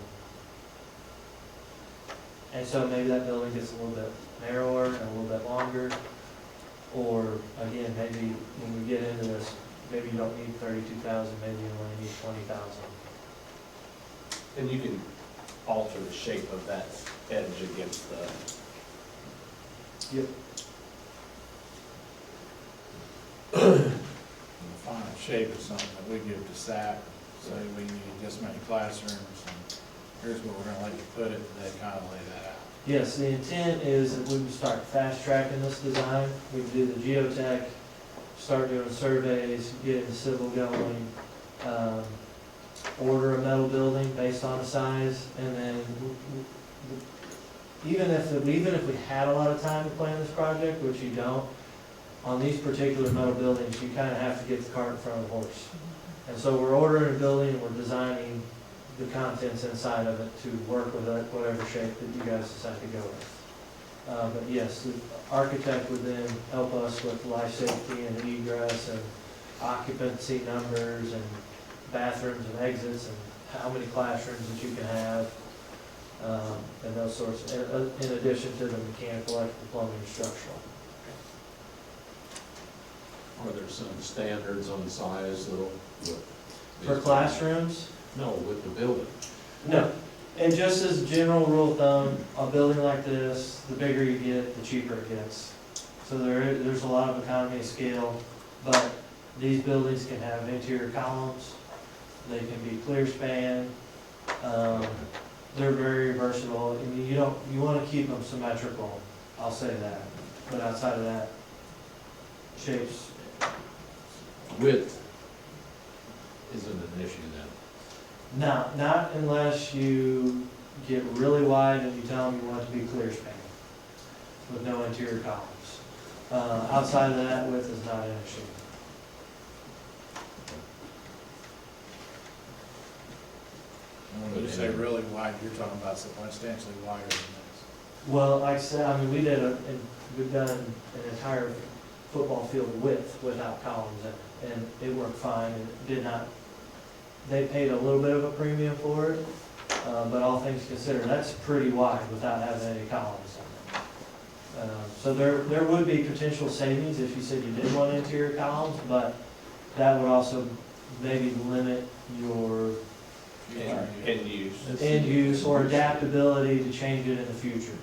And so maybe that building gets a little bit narrower and a little bit longer. Or again, maybe when we get into this, maybe you don't need 32,000, maybe you only need 20,000. And you can alter the shape of that edge against the. Yep. The final shape is something that we give to SAP, so we need this many classrooms, and here's where we're gonna let you put it, and they kind of lay that out. Yes, the intent is that we would start fast tracking this design. We would do the geotech, start doing surveys, get the civil going, order a metal building based on the size, and then even if we had a lot of time to plan this project, which you don't, on these particular metal buildings, you kind of have to get the cart in front of the horse. And so we're ordering a building, and we're designing the contents inside of it to work with whatever shape that you guys decide to go with. But yes, the architect would then help us with life safety and egress and occupancy numbers and bathrooms and exits and how many classrooms that you can have, and those sorts, in addition to the mechanical, electrical, plumbing, and structural. Are there some standards on size though? For classrooms? No, with the building. No. And just as a general rule of thumb, a building like this, the bigger you get, the cheaper it gets. So there's a lot of economy of scale, but these buildings can have interior columns, they can be clear span, they're very versatile, and you want to keep them symmetrical, I'll say that. But outside of that, shapes. Width isn't an issue then. No, not unless you get really wide and you tell them you want it to be clear span with no interior columns. Outside of that, width is not an issue. When you say really wide, you're talking about substantially wider than this. Well, like I said, I mean, we've done an entire football field width without columns in it, and it worked fine, and it did not, they paid a little bit of a premium for it, but all things considered, that's pretty wide without having any columns in it. So there would be potential savings if you said you didn't want interior columns, but that would also maybe limit your end use or adaptability to change it in the future.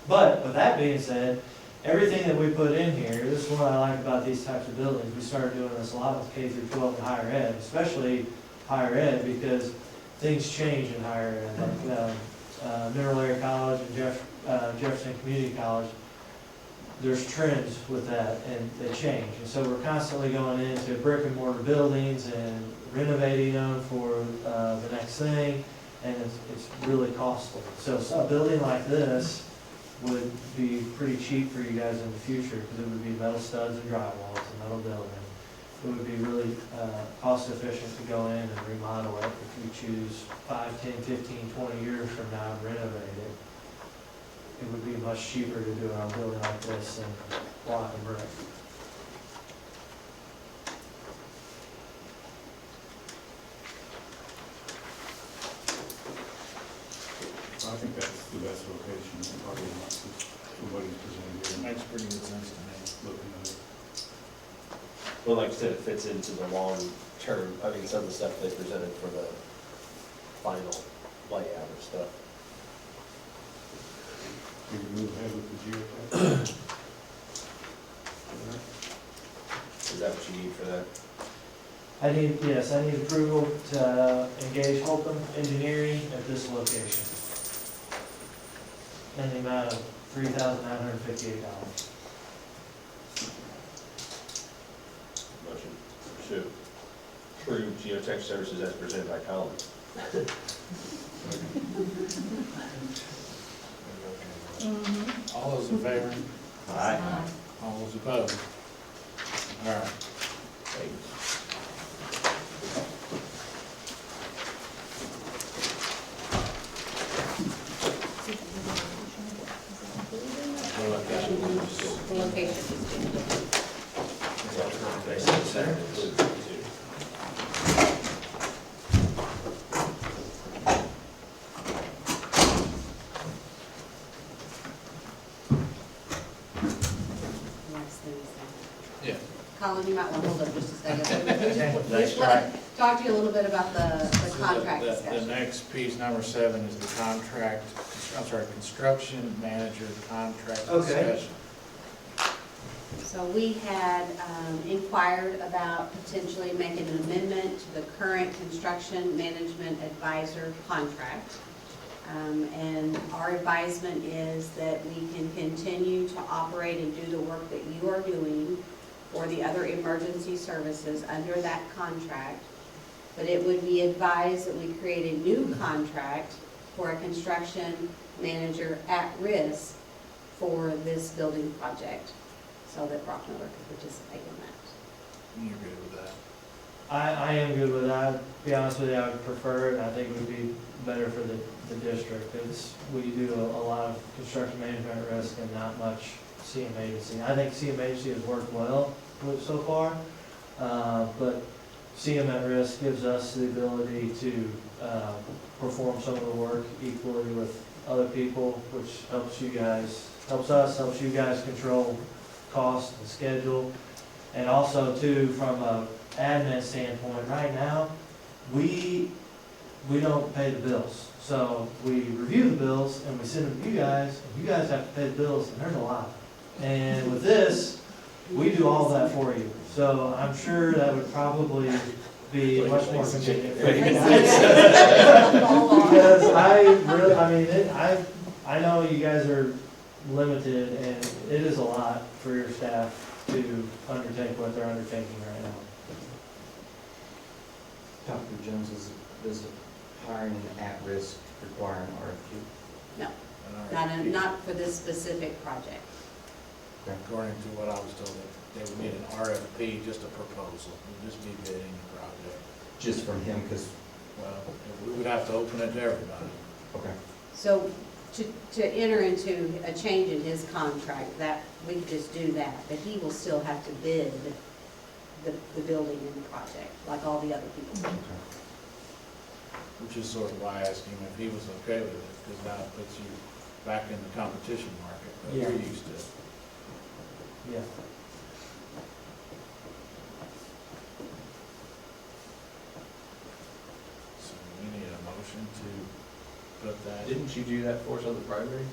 But with that being said, everything that we put in here, this is what I like about these types of buildings. We started doing this a lot with K through 12 and higher ed, especially higher ed, because things change in higher ed. Like Mineral Area College and Jefferson Community College, there's trends with that, and they change. And so we're constantly going into brick and mortar buildings and renovating them for the next thing, and it's really costly. So a building like this would be pretty cheap for you guys in the future, because it would be metal studs and drywall, it's a metal building. It would be really cost efficient to go in and remodel it if we choose 5, 10, 15, 20 years from now and renovate it. It would be much cheaper to do it on a building like this than block and brick. I think that's the best location, probably not, somebody's presented here. Makes pretty good sense to me. Looking at it. Well, like I said, it fits into the long term, I mean, some of the stuff they presented for the final layout and stuff. We can move ahead with the geotech. Is that what you need for that? I need approval to engage Holcomb Engineering at this location. In the amount of $3,958. Motion to approve geotech services as presented by Colin. All those in favor? Aye. All those opposed? All right. Thanks. We'll let that one just- The location is Yeah. Colin, you might want to hold up just a second. We Nice just want to talk to you a little bit about the So contract the discussion. next piece, number 7, is the contract, construction manager contract Okay. discussion. So we had inquired about potentially making an amendment to the current construction management advisor contract. And our advisement is that we can continue to operate and do the work that you are doing for the other emergency services under that contract. But it would be advised that we create a new contract for a construction manager at risk for this building project, so that Brock Miller could participate in that. You're good with that? I am good with that. To be honest with you, I would prefer it. I think it would be better for the district. We do a lot of construction management risk and not much CM agency. I think CM agency has worked well so far, but CM at risk gives us the ability to perform some of the work equally with other people, which helps you guys control cost and schedule. And also too, from a admin standpoint, right now, we don't pay the bills. So we review the bills and we send them to you guys, and you guys have to pay the bills, and there's a lot. And with this, we do all that for you. So I'm sure that would probably be much more convenient for you guys. Because I know you guys are limited, and it is a lot for your staff to undertake what they're undertaking right now. Dr. Jones, does hiring an at-risk require an RFQ? No, An RFP. not for this specific project. According to what I was told, they would need an RFP, just a proposal, we'd just be bidding the project. Just from him, because, Well, we would have to open it to everybody. okay. So to enter into a change in his contract, that, we could just do that, but he will still have to bid the building and the project, like all the other people. Which is sort of why I asked him if he was okay with it, because now it puts you back in the competition market, but you're Yeah. used to it. Yeah. So we need a motion to put that. Didn't you do that for us on the primary?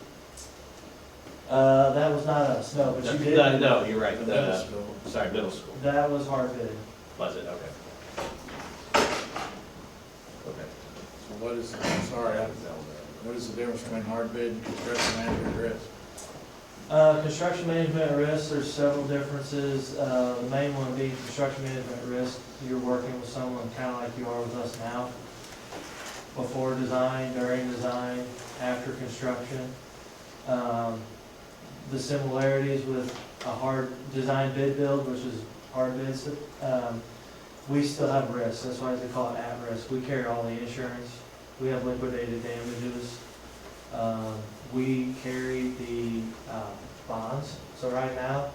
That was not us, no, but you did. No, you're right, The middle school. sorry, middle school, That was hard bid. was it, okay. Okay. So what is the difference between hard bid and construction manager risk? Construction management at risk, there's several differences. The main one being construction management at risk. You're working with someone kind of like you are with us now. Before design, during design, after construction. The similarities with a hard design bid build, which is hard bids, we still have risks. That's why they call it at risk. We carry all the insurance. We have liquidated damages. We carry the bonds. So right now,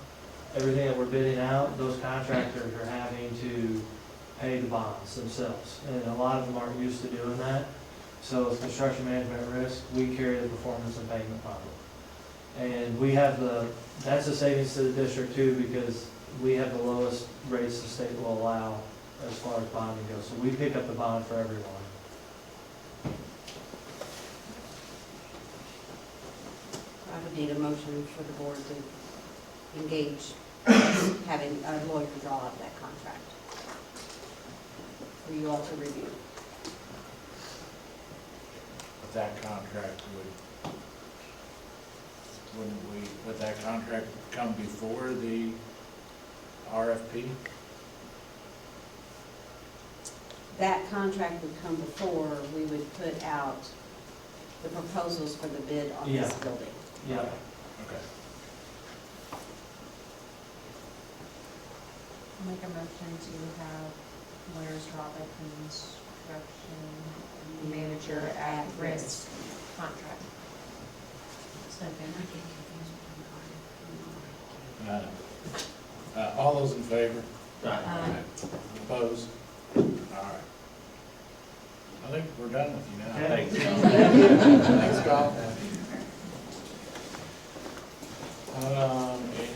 everything that we're bidding out, those contractors are having to pay the bonds themselves. And a lot of them aren't used to doing that. So with construction management at risk, we carry the performance and payment bond. And we have that's a savings to the district too, because we have the lowest rates the state will allow as far as bonding goes. So we pick up the bond for everyone. I would need a motion for the board to engage, having a lawyer draw up that contract for you all to review. But that contract would that contract come before the RFP? That contract would come before we would put out the proposals for the bid on this Yeah. building. Yeah. Okay. I'll make a motion to have lawyers draw the construction manager at risk contract. All those in favor? Aye. Opposed? All right. I think we're done with you now. Okay. Thanks. Thanks, Scott.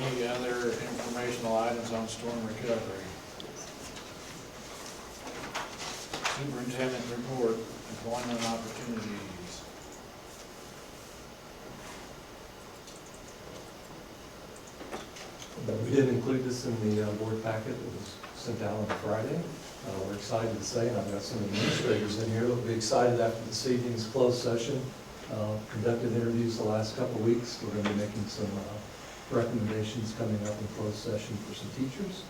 Any other informational items on storm recovery? Superintendent report, employment opportunities. We didn't include this in the board packet that was sent out on Friday. We're excited to say, and I've got some administrators in here that'll be excited after this evening's closed session. Conducted interviews the last couple of weeks. We're going to be making some recommendations coming up in closed session for some teachers.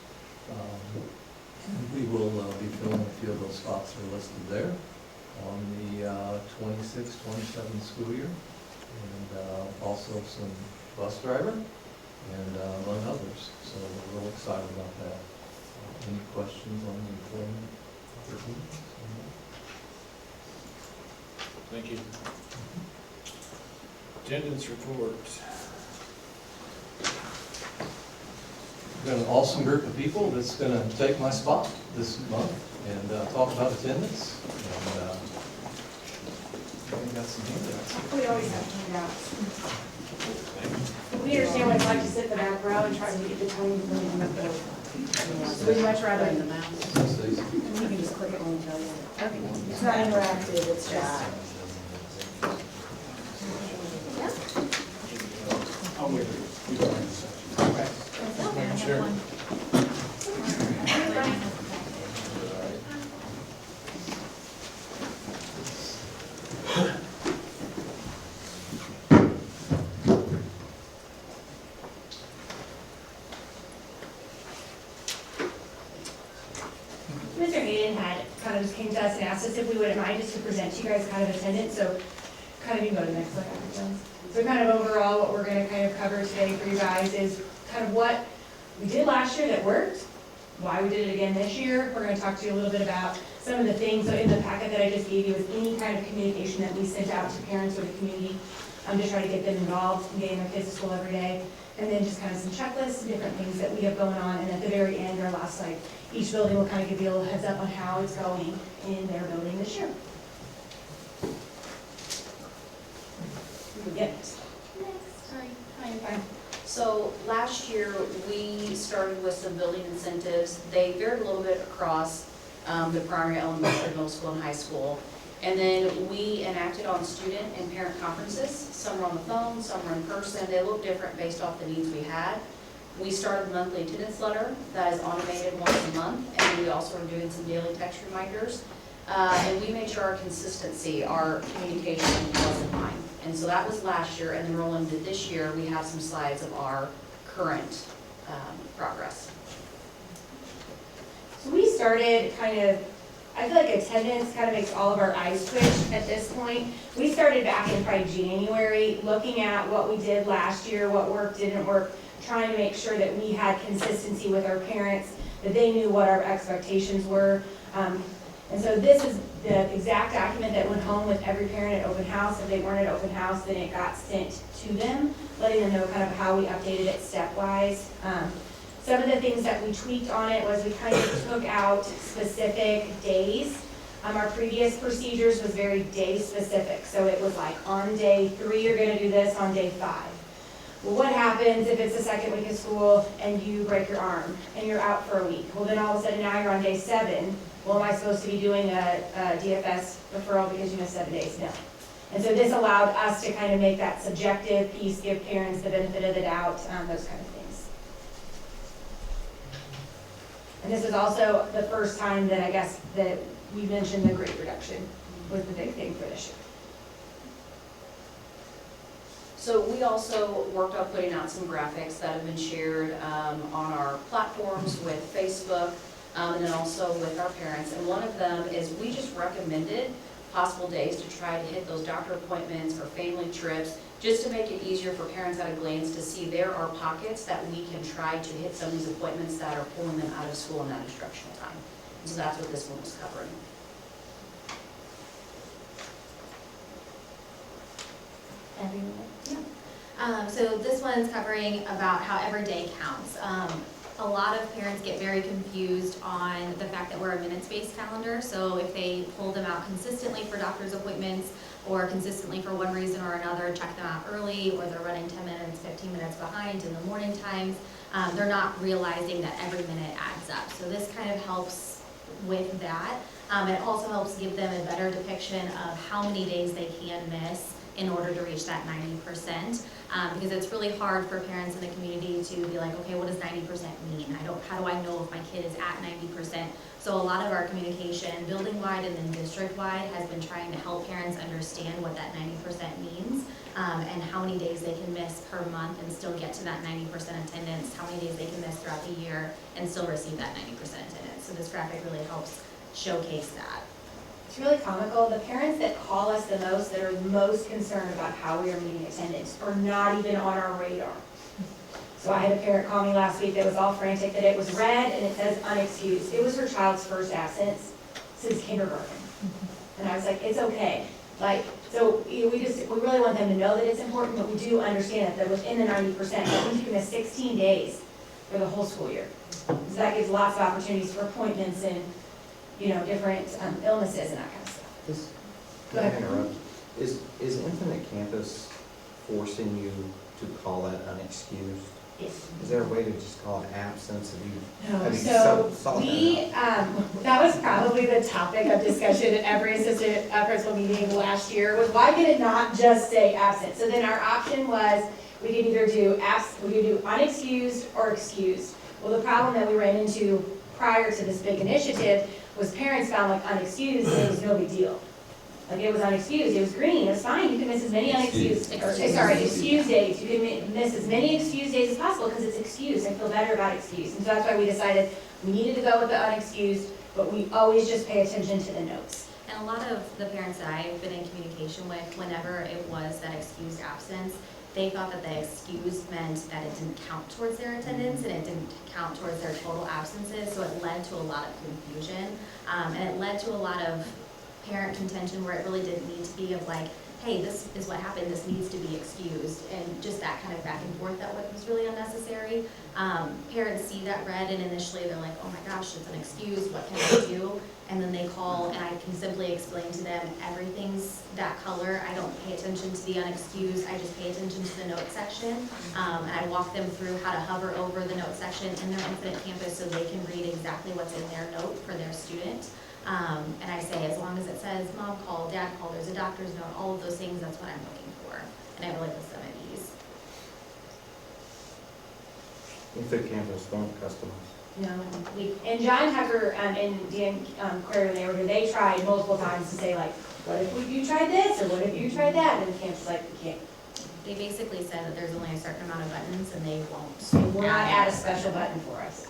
And we will be filling a few of those spots that are listed there on the 26-27 school year. And also some bus driver and among others. So we're real excited about that. Any questions on the employment opportunities? Thank you. Attendance report. We've got an awesome group of people that's going to take my spot this month and talk about attendance. And we got some handouts. We always have handouts. We understand what it's like to sit in the back row and try to get the time to really come up with. So we'd much rather, you can just click it when we tell you. Okay. It's not interactive, it's just. I'll wait. We don't have a section. Madam Chair. Mr. Hayden had kind of just came to us and asked us if we wouldn't mind just to present to you guys kind of attendance, so kind of you can go to the next slide after Jones. So kind of overall, what we're gonna kind of cover today for you guys is kind of what we did last year that worked, why we did it again this year. We're gonna talk to you a little bit about some of the things, so in the packet that I just gave you is any kind of communication that we sent out to parents or the community, to try to get them involved in getting their kids to school every day. And then just kind of some checklists, different things that we have going on, and at the very end, our last slide, each building will kind of give you a little heads up on how it's going in their building this year. Next. Sorry, hi, I'm fine. So last year, we started with some building incentives. They varied a little bit across the primary, elementary, middle school, and high school. And then we enacted on student and parent conferences. Some were on the phone, some were in person. They look different based off the needs we had. We started a monthly attendance letter that is automated once a month, and we also are doing some daily text reminders. And we made sure our consistency, our communication was in line. And so that was last year, and then rolling into this year, we have some slides of our current progress. So we started kind of, I feel like attendance kind of makes all of our eyes twitch at this point. We started back in probably January, looking at what we did last year, what worked, didn't work, trying to make sure that we had consistency with our parents, that they knew what our expectations were. And so this is the exact document that went home with every parent at open house. If they weren't at open house, then it got sent to them, letting them know kind of how we updated it stepwise. Some of the things that we tweaked on it was we kind of took out specific days. Our previous procedures was very day specific. So it was like on day 3, you're gonna do this, on day 5. Well, what happens if it's the second week of school and you break your arm and you're out for a week? Well, then all of a sudden now you're on day 7. Well, am I supposed to be doing a DFS referral because you missed 7 days? No. And so this allowed us to kind of make that subjective piece, give parents the benefit of the doubt, those kind of things. And this is also the first time that I guess that we mentioned the grade reduction was the big thing for this year. So we also worked on putting out some graphics that have been shared on our platforms with Facebook, and then also with our parents. And one of them is we just recommended possible days to try to hit those doctor appointments or family trips, just to make it easier for parents at a glance to see there are pockets that we can try to hit some of these appointments that are pulling them out of school in that instructional time. And so that's what this one was covering. So this one's covering about how every day counts. A lot of parents get very confused on the fact that we're a minutes-based calendar. So if they pull them out consistently for doctor's appointments or consistently for one reason or another, check them out early, or they're running 10 minutes, 15 minutes behind in the morning times, they're not realizing that every minute adds up. So this kind of helps with that. It also helps give them a better depiction of how many days they can miss in order to reach that 90%, because it's really hard for parents in the community to be like, okay, what does 90% mean? How do I know if my kid is at 90%? So a lot of our communication, building-wide and then district-wide, has been trying to help parents understand what that 90% means, and how many days they can miss per month and still get to that 90% attendance, how many days they can miss throughout the year and still receive that 90% attendance. So this graphic really helps showcase that. It's really comical. The parents that call us the most, that are most concerned about how we are meeting attendance, are not even on our radar. So I had a parent call me last week that was all frantic that it was red and it says unexcused. It was her child's first absence since kindergarten. And I was like, it's okay. Like, so we really want them to know that it's important, but we do understand that within the 90%, that means you can miss 16 days for the whole school year. So that gives lots of opportunities for appointments and, you know, different illnesses and that kind of stuff. Go ahead. Interrupt. Is Infinite Campus forcing you to call that unexcused? Yes. Is there a way to just call it absence? No, so we, that was probably the topic of discussion at every assistant principal meeting last year, was why did it not just say absent? So then our option was, we could either do unexcused or excused. Well, the problem that we ran into prior to this big initiative was parents found like unexcused, and it was no big deal. Like it was unexcused, it was green, it's fine, you can miss as many excused days. You can miss as many excused days as possible because it's excused. I feel better about excused. And so that's why we decided we needed to go with the unexcused, but we always just pay attention to the notes. And a lot of the parents that I've been in communication with, whenever it was that excused absence, they thought that the excused meant that it didn't count towards their attendance and it didn't count towards their total absences, so it led to a lot of confusion. And it led to a lot of parent contention where it really didn't need to be of like, hey, this is what happened, this needs to be excused, and just that kind of back and forth that was really unnecessary. Parents see that red and initially they're like, oh my gosh, it's an excuse, what can I do? And then they call and I can simply explain to them everything's that color. I don't pay attention to the unexcused, I just pay attention to the note section. And I walk them through how to hover over the note section in their Infinite Campus so they can read exactly what's in their note for their student. And I say, as long as it says mom called, dad called, there's a doctor's note, all of those things, that's what I'm looking for. And I really put them at ease. Infinite Campus, don't customize. No, and John Tucker and Dan Query, when they were here, they tried multiple times to say like, what if you tried this, or what if you tried that, and the camp's like, we can't, They basically said that there's only a certain amount of buttons and they won't. we will not add a special button for us.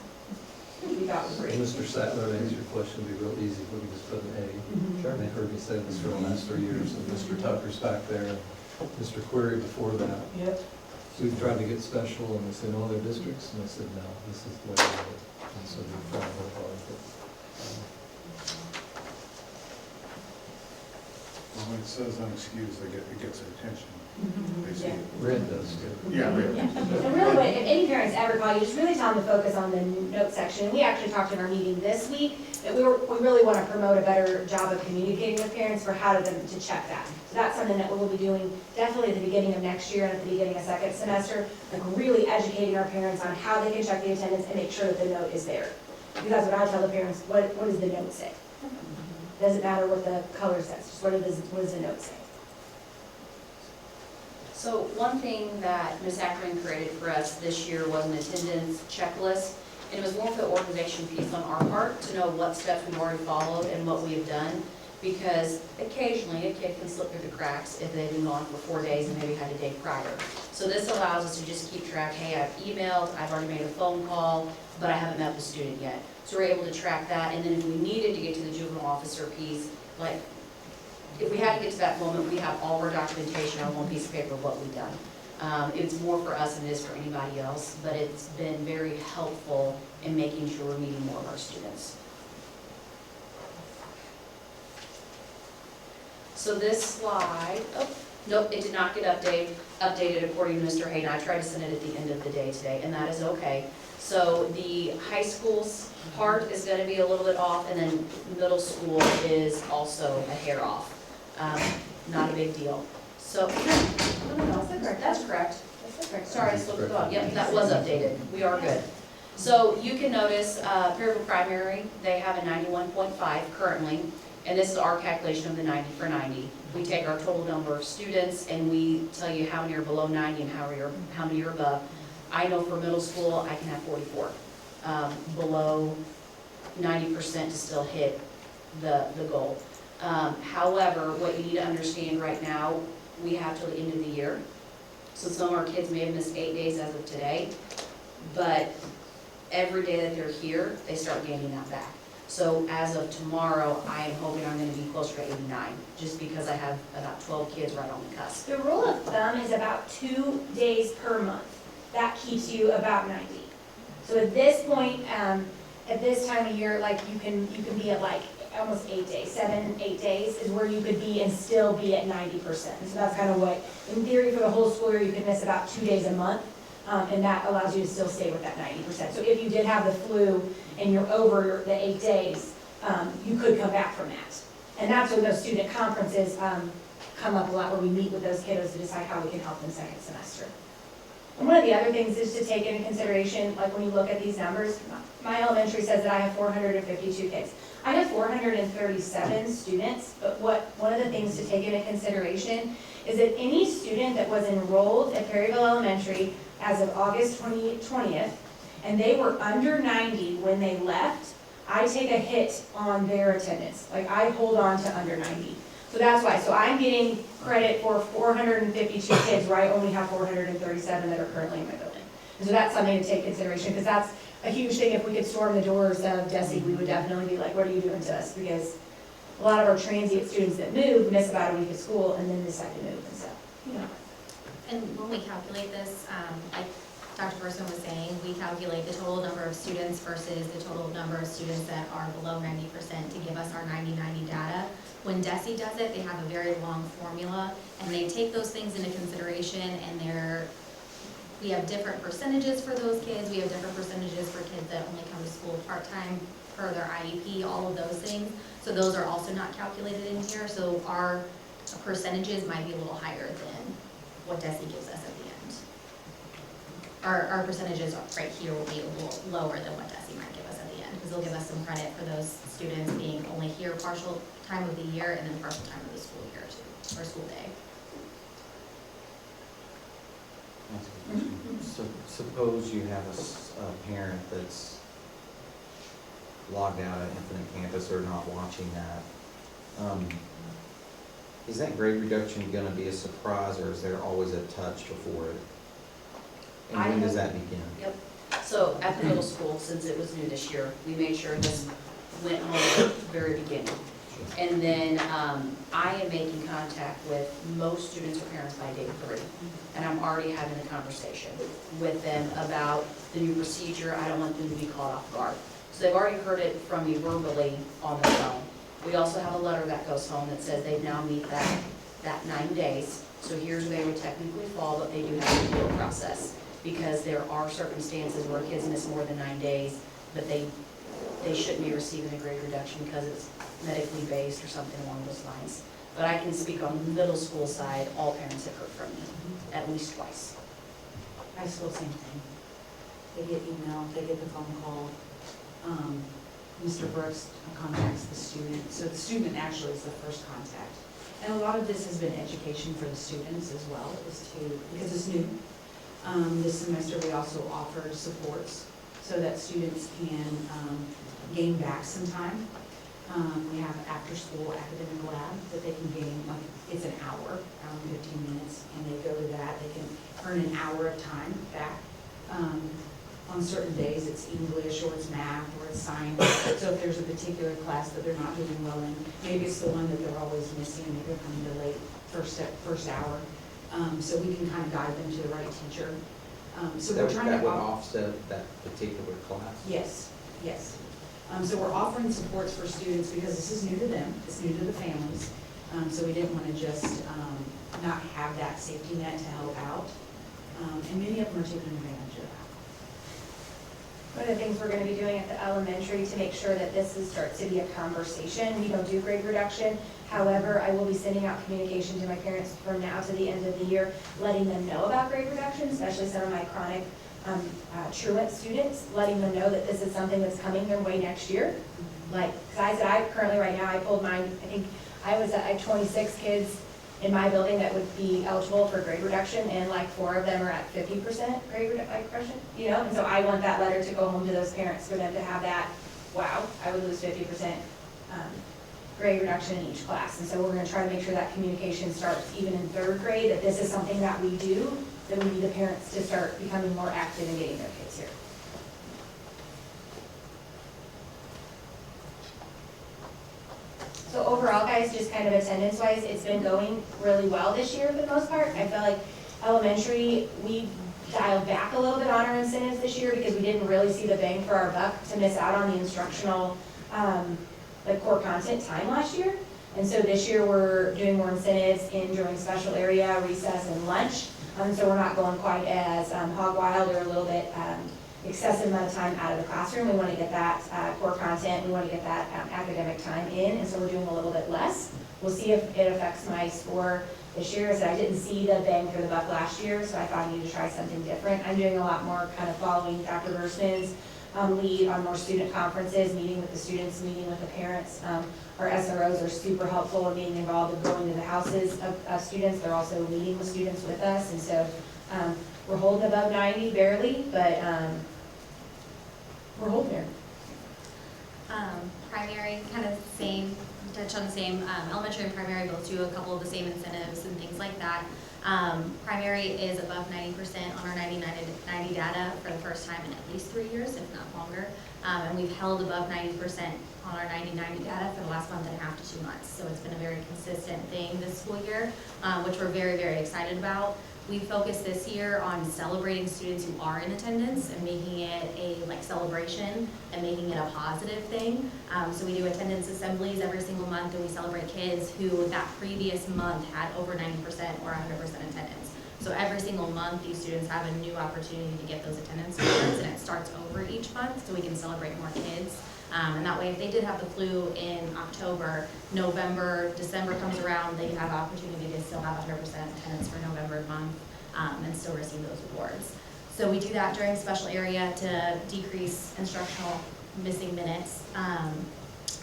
We thought was great. Mr. Sattler, to answer your question, would be real easy, we can just put an A. Sure. And they've heard me say this for the last 3 years, and Mr. Tucker's back there, Mr. Query before that. Yep. We've tried to get special, and they said, all their districts, and I said, no, this is the way to do it. And so we've tried real hard, but, Well, when it says unexcused, it gets their attention. They see it. Red does too. Yeah, red. And really, if any parents ever call you, just really tell them to focus on the note section. We actually talked in our meeting this week that we really want to promote a better job of communicating with parents for how to check that. So that's something that we will be doing definitely at the beginning of next year and at the beginning of second semester, like really educating our parents on how they can check the attendance and make sure that the note is there. Because that's what I tell the parents, what does the note say? Doesn't matter what the color says, just what does the note say? So one thing that Ms. Ackerman created for us this year was an attendance checklist. And it was more for the organization piece on our part to know what steps we've already followed and what we have done. Because occasionally a kid can slip through the cracks if they've been gone for 4 days and maybe had a day prior. So this allows us to just keep track, hey, I've emailed, I've already made a phone call, but I haven't met the student yet. So we're able to track that, and then if we needed to get to the juvenile officer piece, like, if we had to get to that moment, we have all our documentation on one piece of paper, what we've done. It's more for us than it is for anybody else, but it's been very helpful in making sure we're meeting more of our students. So this slide, oh, nope, it did not get updated according to Mr. Hayden. I tried to send it at the end of the day today, and that is okay. So the high school's part is gonna be a little bit off, and then middle school is also a hair off. Not a big deal. So, no, that's correct. Sorry, I slipped it on. Yep, that was updated. We are good. So you can notice, Perryville Primary, they have a 91.5 currently, and this is our calculation of the 90 for 90. We take our total number of students and we tell you how many are below 90 and how many are above. I know for middle school, I can have 44. Below 90% to still hit the goal. However, what you need to understand right now, we have till the end of the year. So some of our kids may have missed 8 days as of today, but every day that they're here, they start gaining that back. So as of tomorrow, I am hoping I'm gonna be closer to 89, just because I have about 12 kids right on the cusp. The rule of thumb is about 2 days per month. That keeps you about 90. So at this point, at this time of year, like you can be at like almost 8 days, 7, 8 days is where you could be and still be at 90%. So that's kind of what, in theory, for the whole school year, you could miss about 2 days a month. And that allows you to still stay with that 90%. So if you did have the flu and you're over the 8 days, you could come back from that. And that's when those student conferences come up a lot, where we meet with those kiddos to decide how we can help them second semester. And one of the other things is to take into consideration, like when you look at these numbers, my elementary says that I have 452 kids. I have 437 students, but one of the things to take into consideration is that any student that was enrolled at Perryville Elementary as of August 20th, and they were under 90 when they left, I take a hit on their attendance. Like, I hold on to under 90. So that's why. So I'm getting credit for 452 kids where I only have 437 that are currently in my building. And so that's something to take consideration, because that's a huge thing. If we could storm the doors of DESE, we would definitely be like, what are you doing to us? Because a lot of our transient students that move miss about a week of school and then decide to move and stuff, you know. And when we calculate this, like Dr. Berson was saying, we calculate the total number of students versus the total number of students that are below 90% to give us our 90-90 data. When DESE does it, they have a very long formula, and they take those things into consideration, and we have different percentages for those kids. We have different percentages for kids that only come to school part-time per their IEP, all of those things. So those are also not calculated in here. So our percentages might be a little higher than what DESE gives us at the end. Our percentages right here will be a little lower than what DESE might give us at the end, because they'll give us some credit for those students being only here partial time of the year and then partial time of the school year too, or school day. So suppose you have a parent that's logged out at Infinite Campus or not watching that. Is that grade reduction gonna be a surprise, or is there always a touch before it? And when does that begin? Yep. So at the middle school, since it was new this year, we made sure this went on at the very beginning. And then I am making contact with most students or parents by day 3. And I'm already having a conversation with them about the new procedure. I don't want them to be caught off guard. So they've already heard it from me verbally on the phone. We also have a letter that goes home that says they now meet that 9 days. So here's where they would technically fall, but they do have an appeal process. Because there are circumstances where kids miss more than 9 days, but they shouldn't be receiving a grade reduction because it's medically based or something along those lines. But I can speak on the middle school side, all parents have heard from me, at least twice. High school, same thing. They get email, they get the phone call. Mr. Brooks contacts the student, so the student actually is the first contact. And a lot of this has been education for the students as well, because it's new. This semester, we also offered supports so that students can gain back some time. We have after-school academic lab that they can gain, like, it's an hour and 15 minutes, and they go to that. They can earn an hour of time back. On certain days, it's English, or it's math, or it's science. So if there's a particular class that they're not doing well in, maybe it's the one that they're always missing, maybe they're coming to late first hour. So we can kind of guide them to the right teacher. So we're trying to. That would offset that particular class? Yes, yes. So we're offering supports for students because this is new to them, it's new to the families. So we didn't want to just not have that safety net to help out. And many of them are taking advantage of that. One of the things we're going to be doing at the elementary to make sure that this starts to be a conversation, we don't do grade reduction. However, I will be sending out communication to my parents from now to the end of the year, letting them know about grade reduction, especially some of my chronic truant students, letting them know that this is something that's coming their way next year. Like, because I currently right now, I pulled mine, I think I have 26 kids in my building that would be eligible for grade reduction, and like 4 of them are at 50% grade reduction, you know? And so I want that letter to go home to those parents for them to have that, wow, I would lose 50% grade reduction in each class. And so we're gonna try to make sure that communication starts even in 3rd grade, that this is something that we do, that we need the parents to start becoming more active in getting their kids here. So overall, guys, just kind of attendance-wise, it's been going really well this year for the most part. I feel like elementary, we dialed back a little bit on our incentives this year because we didn't really see the bang for our buck to miss out on the instructional, like core content time last year. And so this year, we're doing more incentives during special area, recess, and lunch. So we're not going quite as hog wild or a little bit excessive amount of time out of the classroom. We want to get that core content, we want to get that academic time in, and so we're doing a little bit less. We'll see if it affects my score this year. So I didn't see the bang for the buck last year, so I thought I needed to try something different. I'm doing a lot more kind of following Dr. Versman's lead on more student conferences, meeting with the students, meeting with the parents. Our SROs are super helpful in being involved in going to the houses of students. They're also meeting with students with us, and so we're holding above 90 barely, but we're holding there. Primary, kind of same, touch on the same, elementary and primary both do a couple of the same incentives and things like that. Primary is above 90% on our 90 data for the first time in at least 3 years, if not longer. And we've held above 90% on our 90 data for the last month and a half to 2 months. So it's been a very consistent thing this school year, which we're very, very excited about. We focused this year on celebrating students who are in attendance and making it a celebration and making it a positive thing. So we do attendance assemblies every single month, and we celebrate kids who that previous month had over 90% or 100% attendance. So every single month, these students have a new opportunity to get those attendance scores, and it starts over each month so we can celebrate more kids. And that way, if they did have the flu in October, November, December comes around, they have opportunity to still have 100% attendance for November month and still receive those awards. So we do that during special area to decrease instructional missing minutes.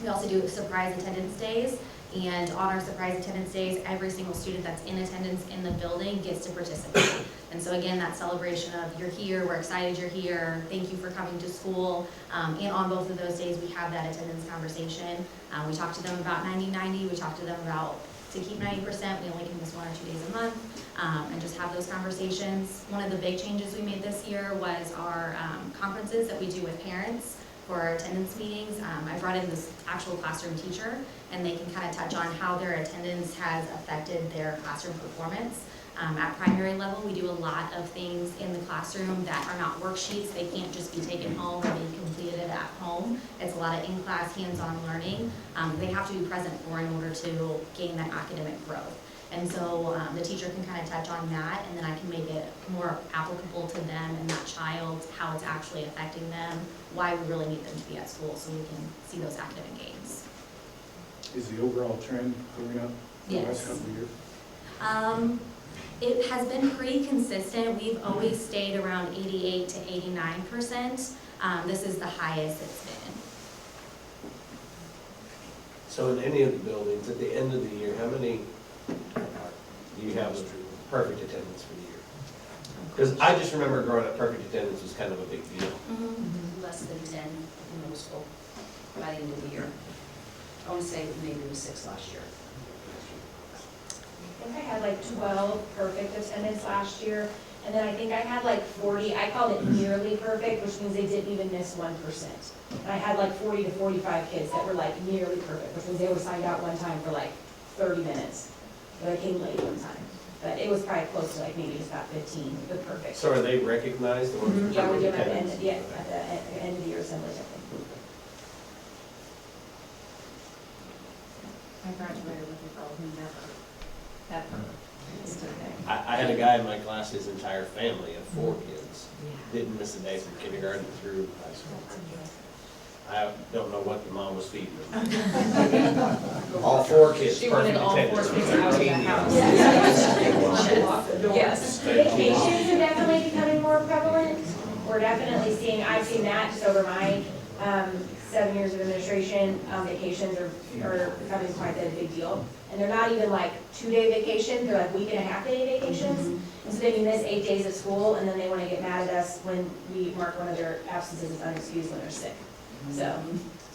We also do surprise attendance days. And on our surprise attendance days, every single student that's in attendance in the building gets to participate. And so again, that celebration of you're here, we're excited you're here, thank you for coming to school. And on both of those days, we have that attendance conversation. We talk to them about 90-90, we talk to them about to keep 90%, we only can miss 1 or 2 days a month, and just have those conversations. One of the big changes we made this year was our conferences that we do with parents for our attendance meetings. I brought in this actual classroom teacher, and they can kind of touch on how their attendance has affected their classroom performance. At primary level, we do a lot of things in the classroom that are not worksheets. They can't just be taken home and be completed at home. It's a lot of in-class, hands-on learning. They have to be present for in order to gain that academic growth. And so the teacher can kind of touch on that, and then I can make it more applicable to them and that child, how it's actually affecting them, why we really need them to be at school so we can see those academic gains. Is the overall trend going up the Yes. last couple of years? It has been pretty consistent. We've always stayed around 88 to 89%. This is the highest it's been. So in any of the buildings, at the end of the year, how many do you have perfect attendance for the year? Because I just remember growing up, perfect attendance was kind of a big deal. Less than 10 in middle school by the end of the year. I want to say maybe it was 6 last year. I think I had like 12 perfect attendance last year, and then I think I had like 40, I called it nearly perfect, which means they didn't even miss 1%. And I had like 40 to 45 kids that were like nearly perfect, which means they were signed out one time for like 30 minutes. But I came late one time. But it was probably close to like maybe just about 15, the perfect. So are they recognized? The ones with Yeah, we do perfect them at the end, attendance? yeah, at the end of the year assembly, I think. I graduated with a girl who never, ever missed a day. I had a guy in my class, his entire family of 4 kids, didn't miss a day from kindergarten through high school. I don't know what the mom was feeding them. All 4 kids, She wanted perfect all 4 attendance. kids out of the 13 house. years. Yes. Vacations are definitely becoming more prevalent. We're definitely seeing, I've seen that just over my 7 years of administration. Vacations are becoming quite a big deal. And they're not even like 2-day vacations, they're like week and a half day vacations. And so they miss 8 days of school, and then they want to get mad at us when we mark one of their absences as unexcused when they're sick. So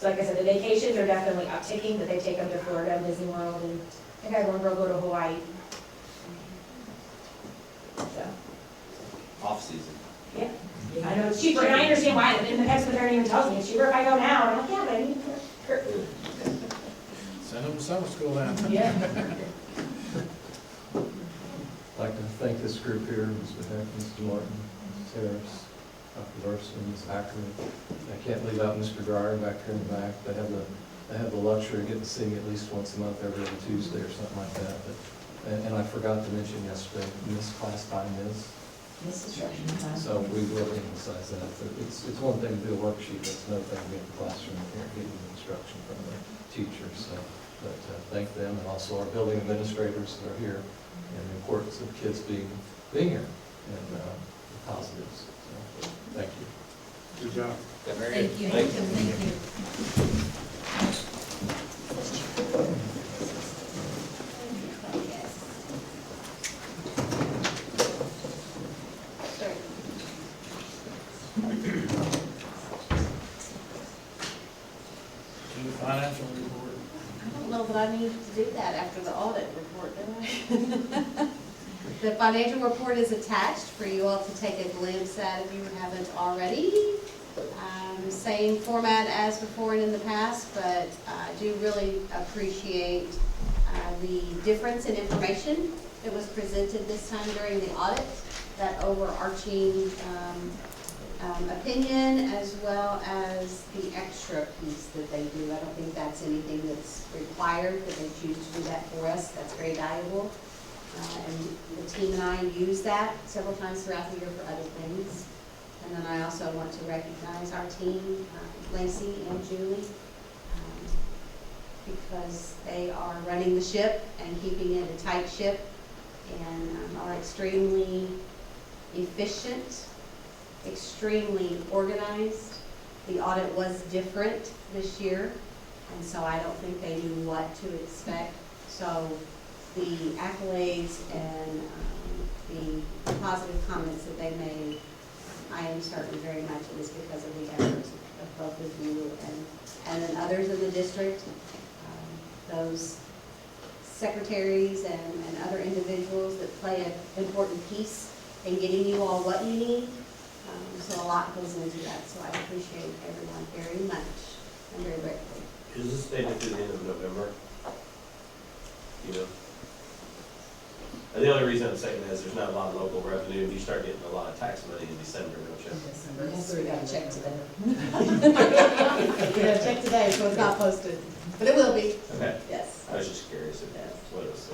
like I said, the vacations are definitely upticking, but they take them to Florida and Disney World, and I think I had one girl go to Hawaii. So, Off season. yeah, I know it's cheaper, and I understand why, and the next parent even tells me, it's cheaper if I go now, and I'm like, yeah, but I need to. Send them to summer school then. Yeah. I'd like to thank this group here, Mr. Heck, Mr. Martin, Mrs. Harris, Dr. Larson, Ms. Ackerman. I can't leave out Mr. Dryer back here in the back. They have the luxury of getting to see me at least once a month, every other Tuesday or something like that. And I forgot to mention yesterday, Miss Class Time is. So we really emphasize that. It's one thing to do a worksheet, but it's another thing to be in the classroom and getting instruction from the teachers. So, but thank them, and also our building administrators that are here, and the importance of kids being here and the positives. So, thank you. Good job. Very good. Thank you. Thank you. Financial report. I don't know that I need to do that after the audit report, do I? The financial report is attached for you all to take a glimpse at if you haven't already. Same format as before and in the past, but I do really appreciate the difference in information that was presented this time during the audit, that overarching opinion, as well as the extra piece that they do. I don't think that's anything that's required, that they choose to do that for us. That's very valuable. And the team and I use that several times throughout the year for other things. And then I also want to recognize our team, Lacey and Julie, because they are running the ship and keeping it a tight ship, and are extremely efficient, extremely organized. The audit was different this year, and so I don't think they knew what to expect. So the accolades and the positive comments that they made, I am certain very much it is because of the efforts of both of you and then others in the district. Those secretaries and other individuals that play an important piece in getting you all what you need. So a lot goes into that, so I appreciate everyone very much. I'm very grateful. Is this dated through the end of November? You know? And the only reason I'm saying that is there's not a lot of local revenue, and you start getting a lot of tax money in December, don't you? Yes, we got a check today. We got a check today, so it's not posted, but it will be. Okay. Yes. I was just curious if that's what it was.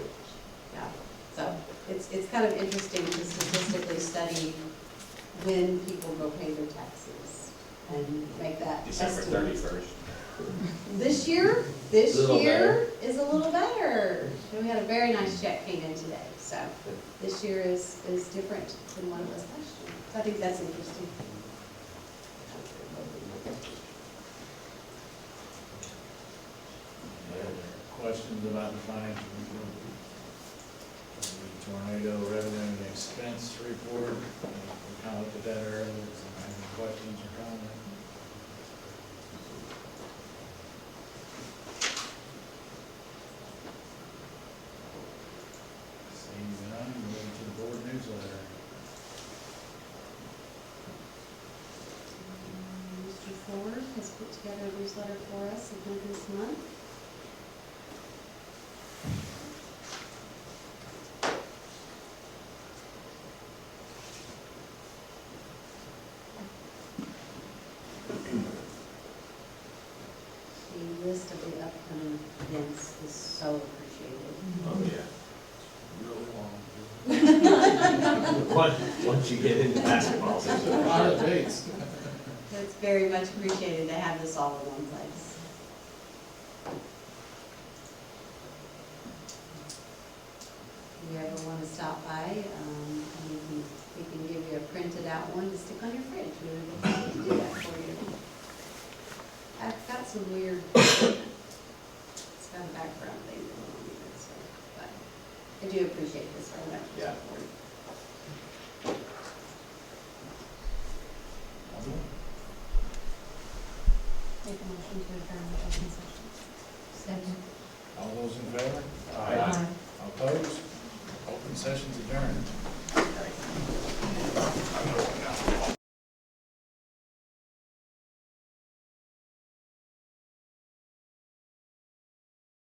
Yeah, so it's kind of interesting to statistically study when people go pay their taxes and make that December estimate. 31st. This year Little better. is a little better. And we had a very nice check came in today, so this year is different than what it was last year. So I think that's interesting. Any other questions about the financial report? The tornado revenue and expense report, we kind of looked at that earlier, any questions or comments? Seeing none, moving to the board newsletter. Mr. Ford has put together a newsletter for us again this month. The list of the upcoming events is so appreciated. Oh, yeah. Once you get into basketball, it's A lot of dates. It's very much appreciated to have this all in one place. If you ever want to stop by, we can give you a printed out one to stick on your fridge. We would be happy to do that for you. I've got some weird, it's got a background thing going on with it, so, but I do appreciate this very much. Yeah. Make a motion to adjourn the open session. Second. All those in favor? Aye. Opposed? Open session's adjourned.